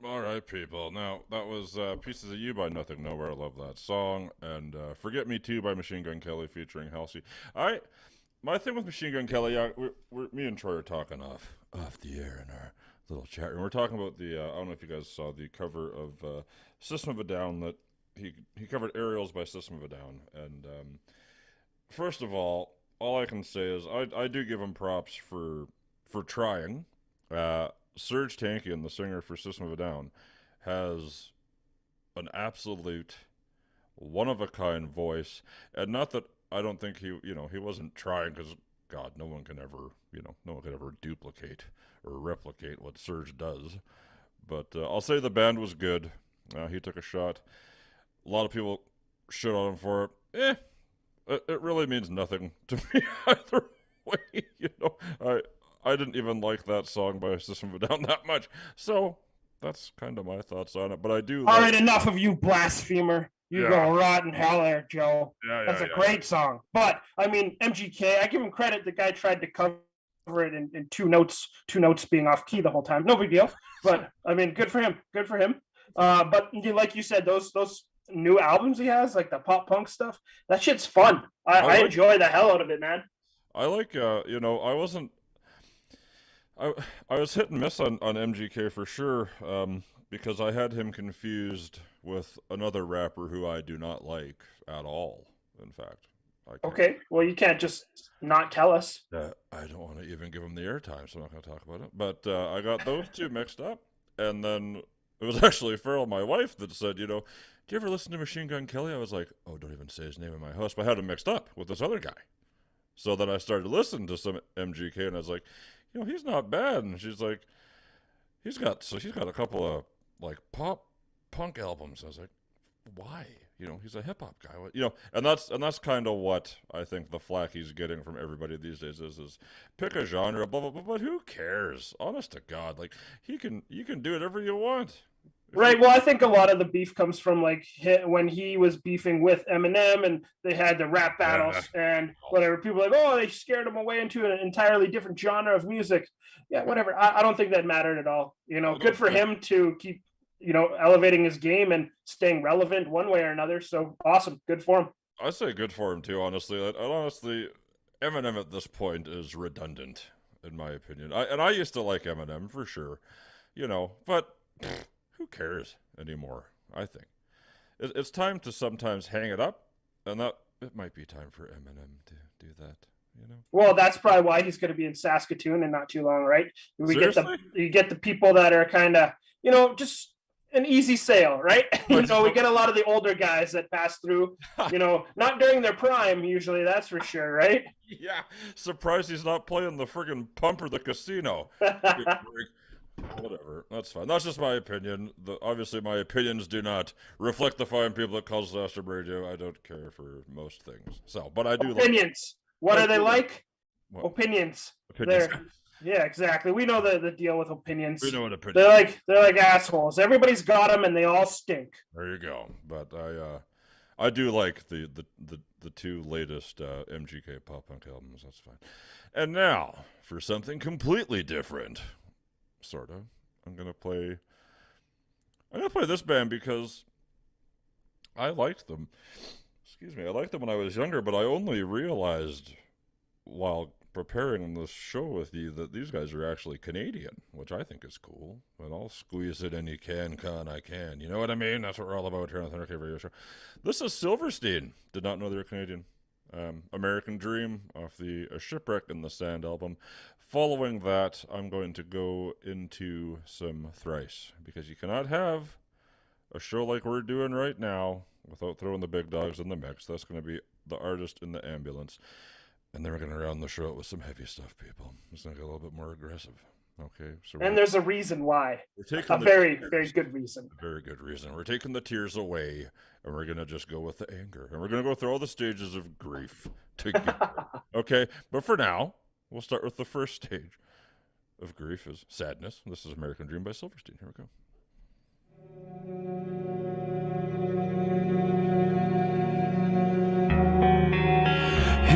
All right, people. Now, that was Pieces of You by Nothing Nowhere. I love that song. And Forget Me Too by Machine Gun Kelly featuring Halsey. My thing with Machine Gun Kelly, me and Troy are talking off the air in our little chat room. We're talking about the, I don't know if you guys saw the cover of System of a Down that he covered Aerials by System of a Down. And first of all I can say is I do give him props for trying. Serge Tankian, the singer for System of a Down, has an absolute one-of-a-kind voice. And not that I don't think he wasn't trying, because, God, no one can ever duplicate or replicate what Serge does. But I'll say the band was good. He took a shot. A lot of people shit on him for it. It really means nothing to me either way. I didn't even like that song by System of a Down that much. So that's kind of my thoughts on it. But I do. All right, enough of you, blasphemer. You go rot in hell there, Joe. That's a great song. But I mean, MGK, I give him credit. The guy tried to cover it in two notes being off key the whole time. No big deal. But I mean, good for him. Good for him. But like you said, those new albums he has, like the pop punk stuff, that shit's fun. I enjoy the hell out of it, man. I like, I was hit and miss on MGK for sure, because I had him confused with another rapper who I do not like at all, in fact. Okay, well, you can't just not tell us. I don't want to even give him the airtime, so I'm not going to talk about it. But I got those two mixed up, and then it was actually Farrell, my wife, that said, do you ever listen to Machine Gun Kelly? I was like, oh, don't even say his name in my house. But I had him mixed up with this other guy. So then I started to listen to some MGK, and I was like, he's not bad. And she's like, he's got a couple of like pop punk albums. I was like, why? You know, he's a hip hop guy. You know, and that's kind of what I think the flack he's getting from everybody these days is pick a genre, blah blah blah. But who cares? Honest to God, like you can do whatever you want. Right. Well, I think a lot of the beef comes from like when he was beefing with Eminem and they had the rap battles and whatever. People are like, oh, they scared him away into an entirely different genre of music. Yeah, whatever. I don't think that mattered at all. You know, good for him to keep, you know, elevating his game and staying relevant one way or another. So awesome. Good for him. I say good for him too, honestly. Honestly, Eminem at this point is redundant, in my opinion. I used to like Eminem for sure, you know, but who cares anymore? I think it's time to sometimes hang it up, and that it might be time for Eminem to do that. You know. Well, that's probably why he's going to be in Saskatoon in not too long, right? You get the people that are kind of, you know, just an easy sale, right? You know, we get a lot of the older guys that pass through, you know, not during their prime usually, that's for sure, right? Yeah. Surprised he's not playing the friggin' pump or the casino. Whatever, that's fine. That's just my opinion. Obviously, my opinions do not reflect the fine people that calls Astrum Radio. I don't care for most things. So, but I do opinions. What are they like? What? Opinions. Yeah, exactly. We know the deal with opinions. We know what opinions. They're like assholes. Everybody's got them, and they all stink. There you go. But I do like the two latest MGK pop punk albums. That's fine. And now for something completely different. Sort of. I'm gonna play this band because I liked them. Excuse me, I liked them when I was younger, but I only realized while preparing this show with you that these guys are actually Canadian, which I think is cool. And I'll squeeze it any con I can. You know what I mean? That's what we're all about here on the Thunder Cave Radio Show. This is Silverstein. Did not know they were Canadian. American Dream off the A Shipwreck in the Sand album. Following that, I'm going to go into some Thrice, because you cannot have a show like we're doing right now without throwing the big dogs in the mix. That's going to be The Artist in the Ambulance. And then we're going to round the show out with some heavy stuff, people. It's going to get a little bit more aggressive. Okay. So and there's a reason why. A very, very good reason. A very good reason. We're taking the tears away, and we're going to just go with the anger. And we're going to go through all the stages of grief together. Okay? But for now, we'll start with the first stage of grief is sadness. This is American Dream by Silverstein. Here we go.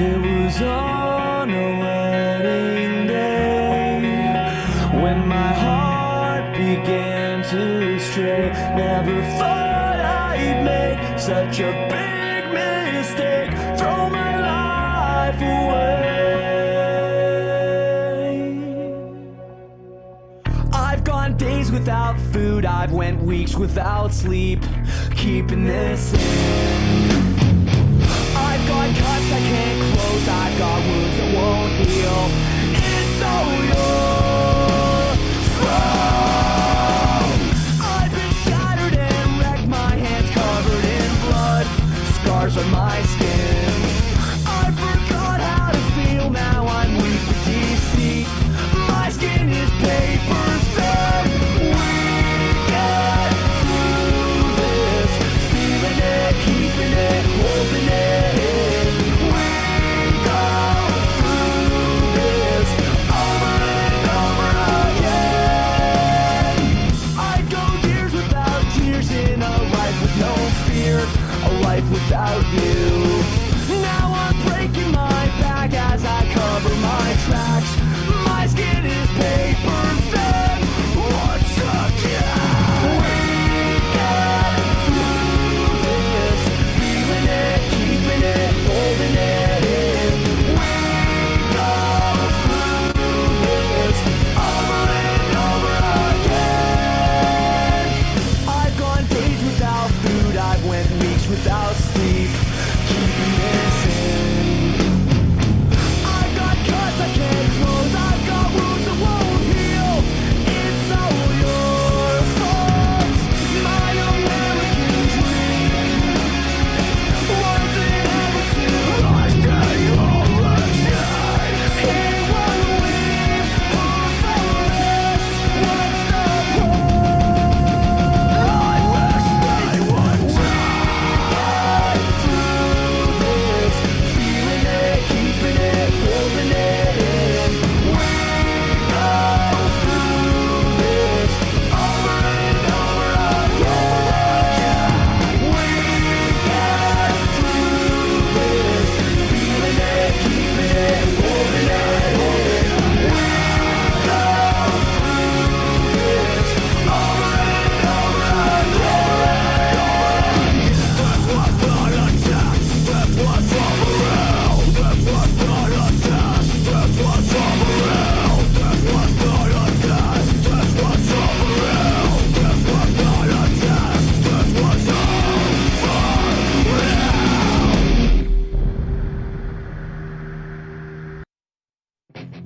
It was on a wedding day when my heart began to stray. Never thought I'd make such a big mistake, throw my life away. I've gone days without food, I've went weeks without sleep, keeping this in. I've got cuts I can't close, I've got wounds that won't heal. It's all your fault. I've been shattered and wrecked, my hands covered in blood, scars on my skin. I forgot how to feel, now I'm weak with deceit. My skin is paper thin. We get through this, feeling it, keeping it, holding it. We got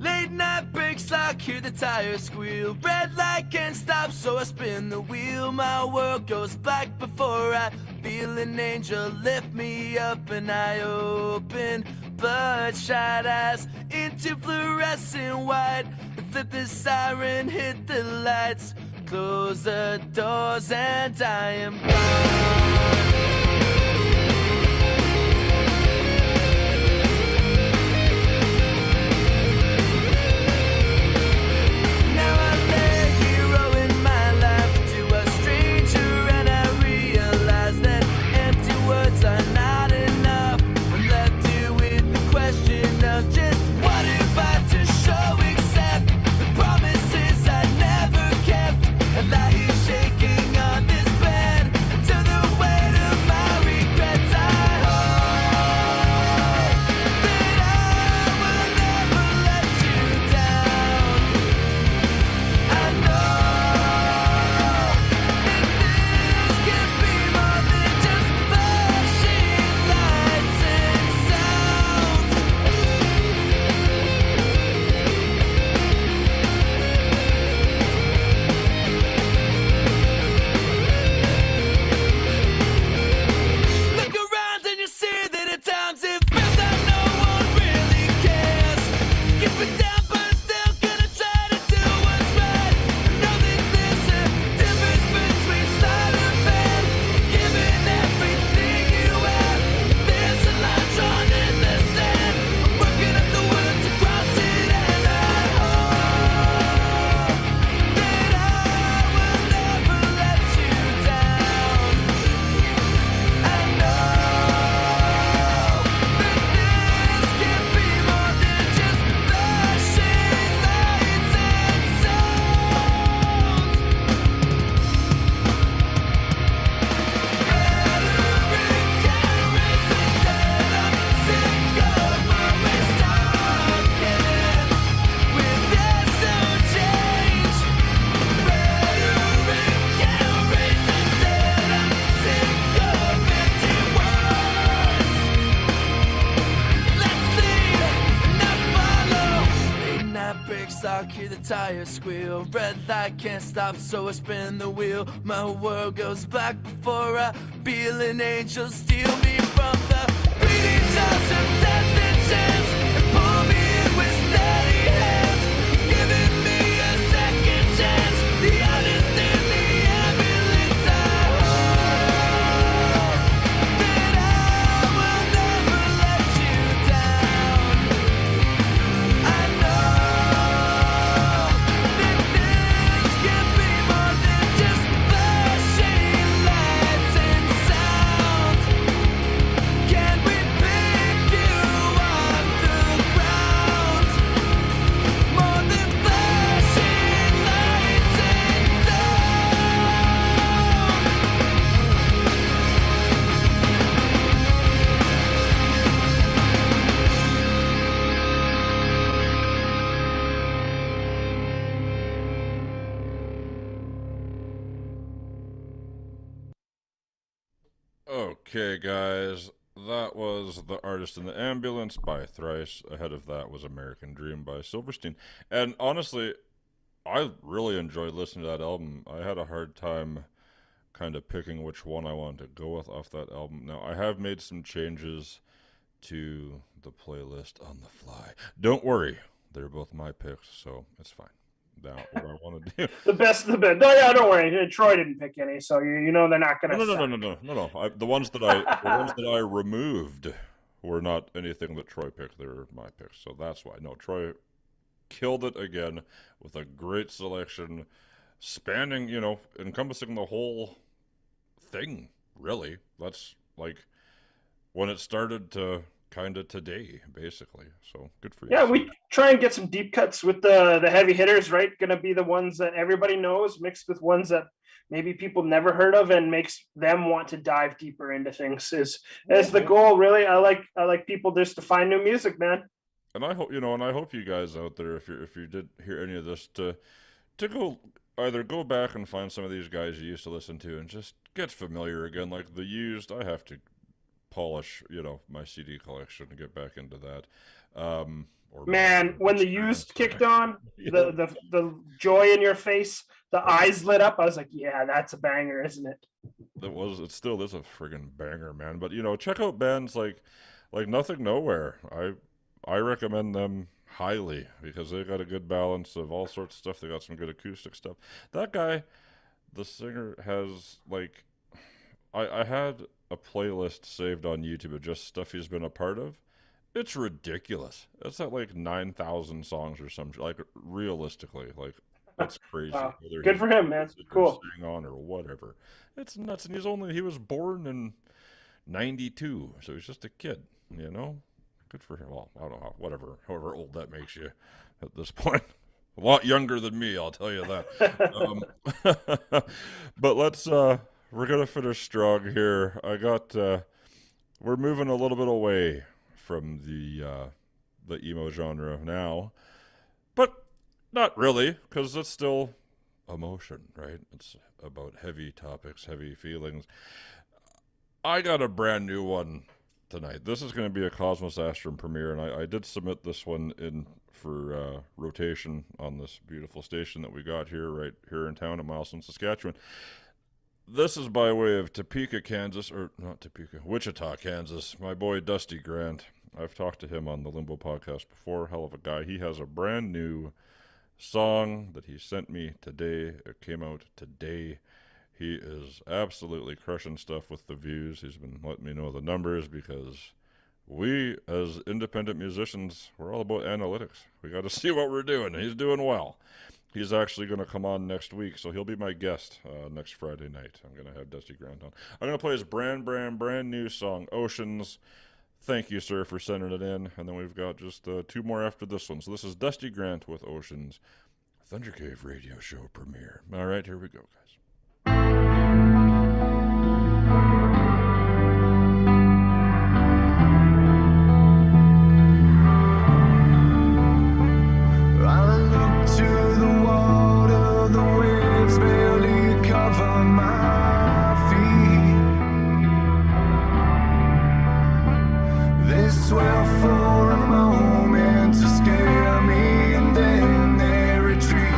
Late night breaks like hear the tires squeal. Red light can't stop, so I spin the wheel. My world goes black before I feel an angel lift me up, and I open bloodshot eyes into fluorescent white. Flip the siren, hit the lights, close the doors, and I am gone. Hear the tires squeal. Red light can't stop, so I spin the wheel. My world goes black before I feel an angel steal me from the bleeding jaws of death and chance, and pull me in with steady hands, giving me a second chance. The honest in the ambulance I hold, that I will never let you down. I know Okay, guys, that was The Artist in the Ambulance by Thrice. Ahead of that was American Dream by Silverstein. And honestly, I really enjoyed listening to that album. I had a hard time kind of picking which one I wanted to go with off that album. Now, I have made some changes to the playlist on the fly. Don't worry, they're both my picks, so it's fine. Now, what I want to do. The best. No, yeah, don't worry. Troy didn't pick any, so you know they're not gonna. No. The ones that I removed were not anything that Troy picked. They were my picks, so that's why. No, Troy killed it again with a great selection, spanning, encompassing the whole thing. Really, that's like when it started to kind of today, basically. So good for you. Yeah, we try and get some deep cuts with the heavy hitters, right? Going to be the ones that everybody knows, mixed with ones that maybe people never heard of, and makes them want to dive deeper into things. Is the goal, really. I like people just to find new music, man. And I hope you guys out there, if you did hear any of this, to go either go back and find some of these guys you used to listen to and just get familiar again. Like The Used, I have to polish, my CD collection and get back into that. Man, when the used kicked on, the joy in your face, the eyes lit up. I was like, yeah, that's a banger, isn't it? It still is a friggin' banger, man. But check out bands like Nothing Nowhere. I recommend them highly because they got a good balance of all sorts of stuff. They got some good acoustic stuff. That guy, the singer, has I had a playlist saved on YouTube of just stuff he's been a part of. It's ridiculous. It's at 9,000 songs or something. Realistically, that's crazy. Wow. Good for him, man. Cool. Sing on or whatever. It's nuts. And he was born in 92, so he's just a kid. Good for him. Well, I don't know. However old that makes you at this point. A lot younger than me, I'll tell you that. But we're gonna finish strong here. We're moving a little bit away from the emo genre now, but not really, because it's still emotion, right? It's about heavy topics, heavy feelings. I got a brand new one tonight. This is going to be a Cosmos Astrum premiere, and I did submit this one in for rotation on this beautiful station that we got right here in town in Milestone, Saskatchewan. This is by way of Topeka, Kansas, or not Topeka, Wichita, Kansas. My boy Dusty Grant. I've talked to him on the Limbo podcast before. Hell of a guy. He has a brand new song that he sent me today. It came out today. He is absolutely crushing stuff with the views. He's been letting me know the numbers because we, as independent musicians, we're all about analytics. We got to see what we're doing. He's doing well. He's actually going to come on next week, so he'll be my guest next Friday night. I'm going to have Dusty Grant on. I'm going to play his brand new song, Oceans. Thank you, sir, for sending it in. And then we've got just 2 more after this one. So this is Dusty Grant with Oceans, Thunder Cave radio show premiere. All right, here we go, guys. I look to the water, the waves barely cover my feet. They swell for a moment to scare me, and then they retreat.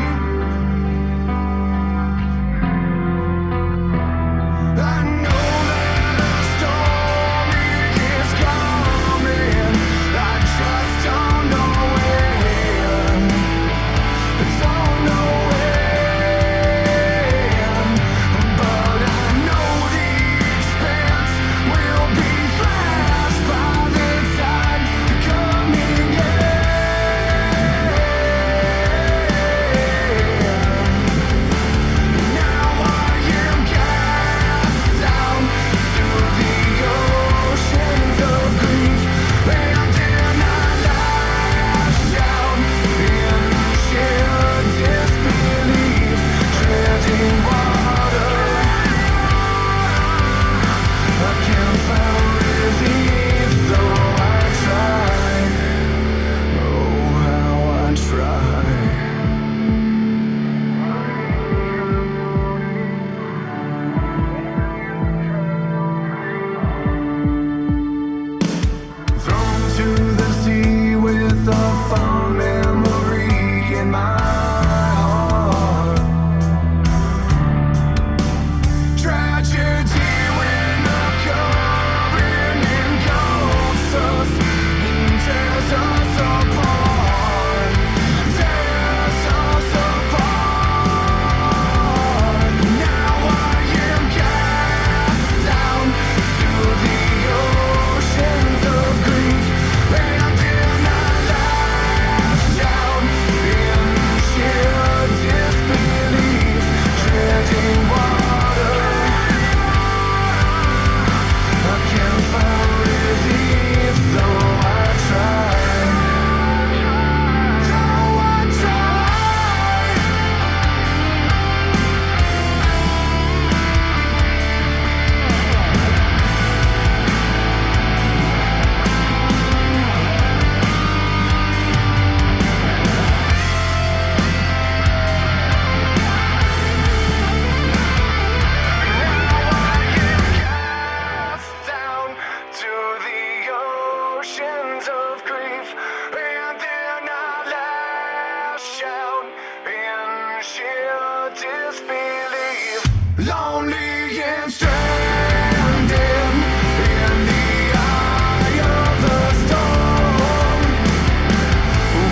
crash out in sheer disbelief. Lonely and stranded in the eye of the storm.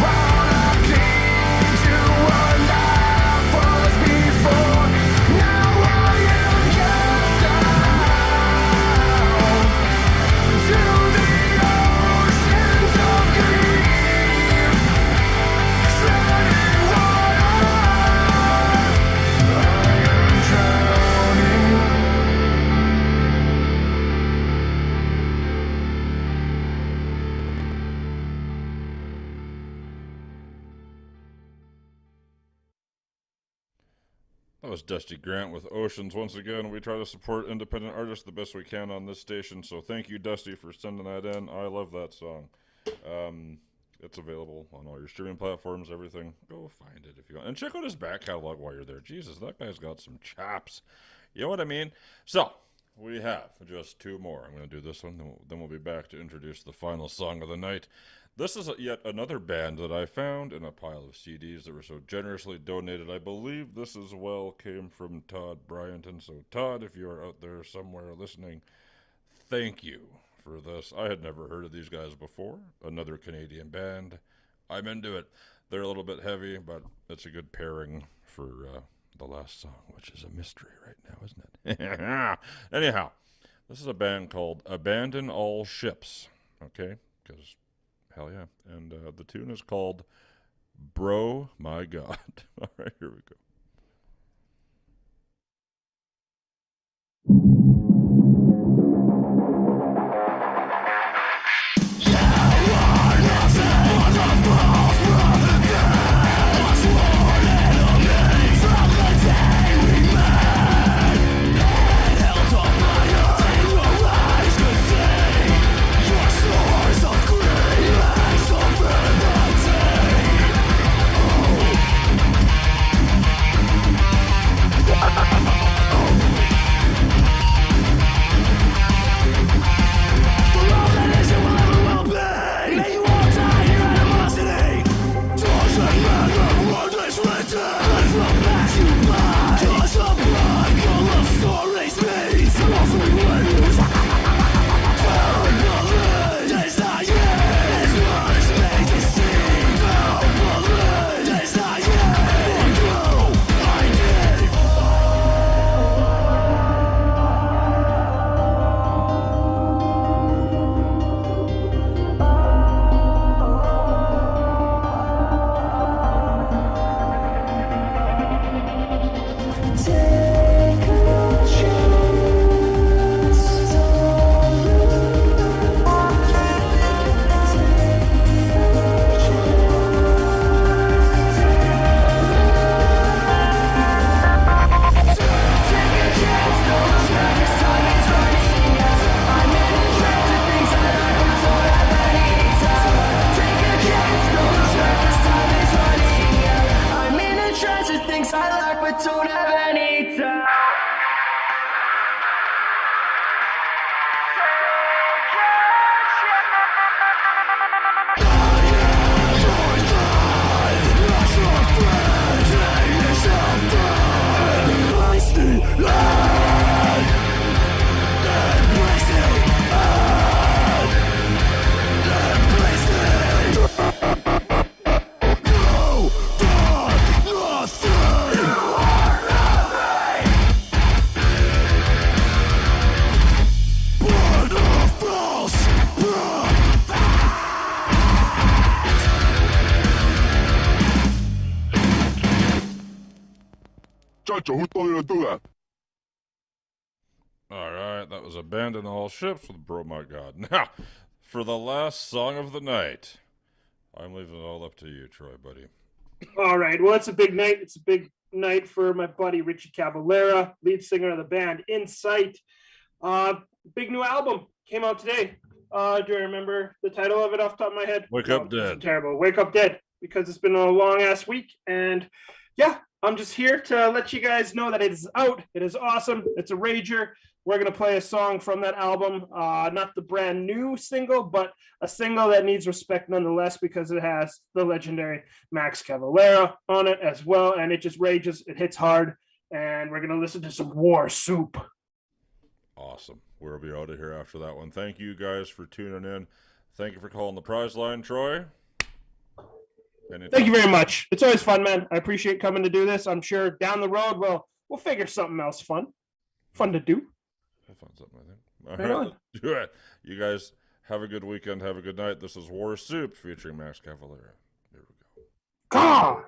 While I cling to what life was before, now I am cast down to the oceans of grief, treading water. I am drowning. That was Dusty Grant with Oceans. Once again, we try to support independent artists the best we can on this station, so thank you, Dusty, for sending that in. I love that song. It's available on all your streaming platforms, everything. Go find it if you want. And check out his back catalog while you're there. Jesus, that guy's got some chops. You know what I mean? So, we have just two more. I'm going to do this one, then we'll be back to introduce the final song of the night. This is yet another band that I found in a pile of CDs that were so generously donated. I believe this as well came from Todd Bryanton. So, Todd, if you are out there somewhere listening, thank you for this. I had never heard of these guys before. Another Canadian band. I'm into it. They're a little bit heavy, but it's a good pairing for the last song, which is a mystery right now, isn't it? Anyhow, this is a band called Abandon All Ships. Okay? Because... hell yeah. And the tune is called Bro My God. All right, here we go. Who told you to do that? Alright, that was Abandon All Ships with Bro My God. Now, for the last song of the night, I'm leaving it all up to you, Troy, buddy. All right, well, it's a big night. It's a big night for my buddy Richie Cavalera, lead singer of the band Insight. Big new album came out today. Do you remember the title of it off the top of my head? Wake Up Dead. Terrible. Wake Up Dead, because it's been a long-ass week. And yeah, I'm just here to let you guys know that it is out. It is awesome. It's a rager. we're going to play a song from that album. Not the brand new single, but a single that needs respect nonetheless because it has the legendary Max Cavalera on it as well. And it just rages. It hits hard. And we're going to listen to some War Soup. Awesome. We'll be out of here after that one. Thank you guys for tuning in. Thank you for calling the prize line, Troy. Anytime. Thank you very much. It's always fun, man. I appreciate coming to do this. I'm sure down the road we'll figure something else fun to do. We'll find something, I think. All right, let's do it. You guys have a good weekend. Have a good night. This is War Soup featuring Max Cavalera. Here we go. God.